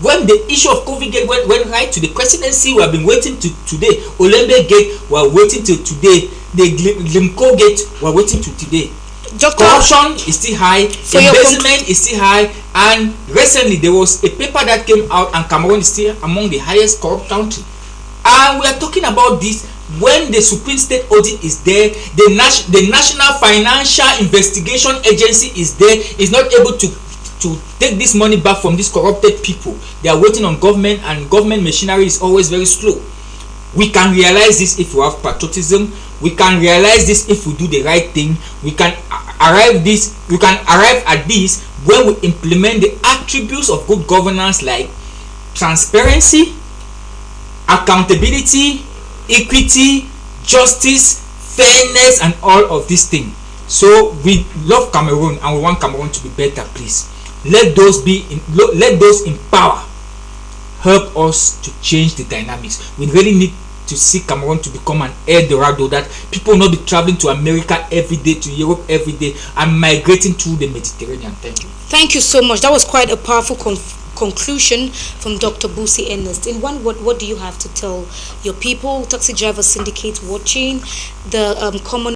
When the issue of COVID Gate went right to the presidency, we have been waiting to today. Olembe Gate, we are waiting till today. The Glimco Gate, we are waiting till today. Corruption is still high, embezzlement is still high, and recently there was a paper that came out, and Cameroon is still among the highest corrupt country. And we are talking about this when the Supreme State Audit is there, the National Financial Investigation Agency is there, is not able to take this money back from these corrupted people. They are waiting on government, and government machinery is always very slow. We can realize this if we have patriotism. We can realize this if we do the right thing. We can arrive at this when we implement the attributes of good governance like transparency, accountability, equity, justice, fairness, and all of these things. So we love Cameroon and we want Cameroon to be better. Please let those in power help us to change the dynamics. We really need to see Cameroon to become an El Dorado, that people will not be traveling to America every day, to Europe every day, and migrating through the Mediterranean. Thank you. Thank you so much. That was quite a powerful conclusion from Dr. Busi Ernest. In one word, what do you have to tell your people, taxi driver syndicate watching, the common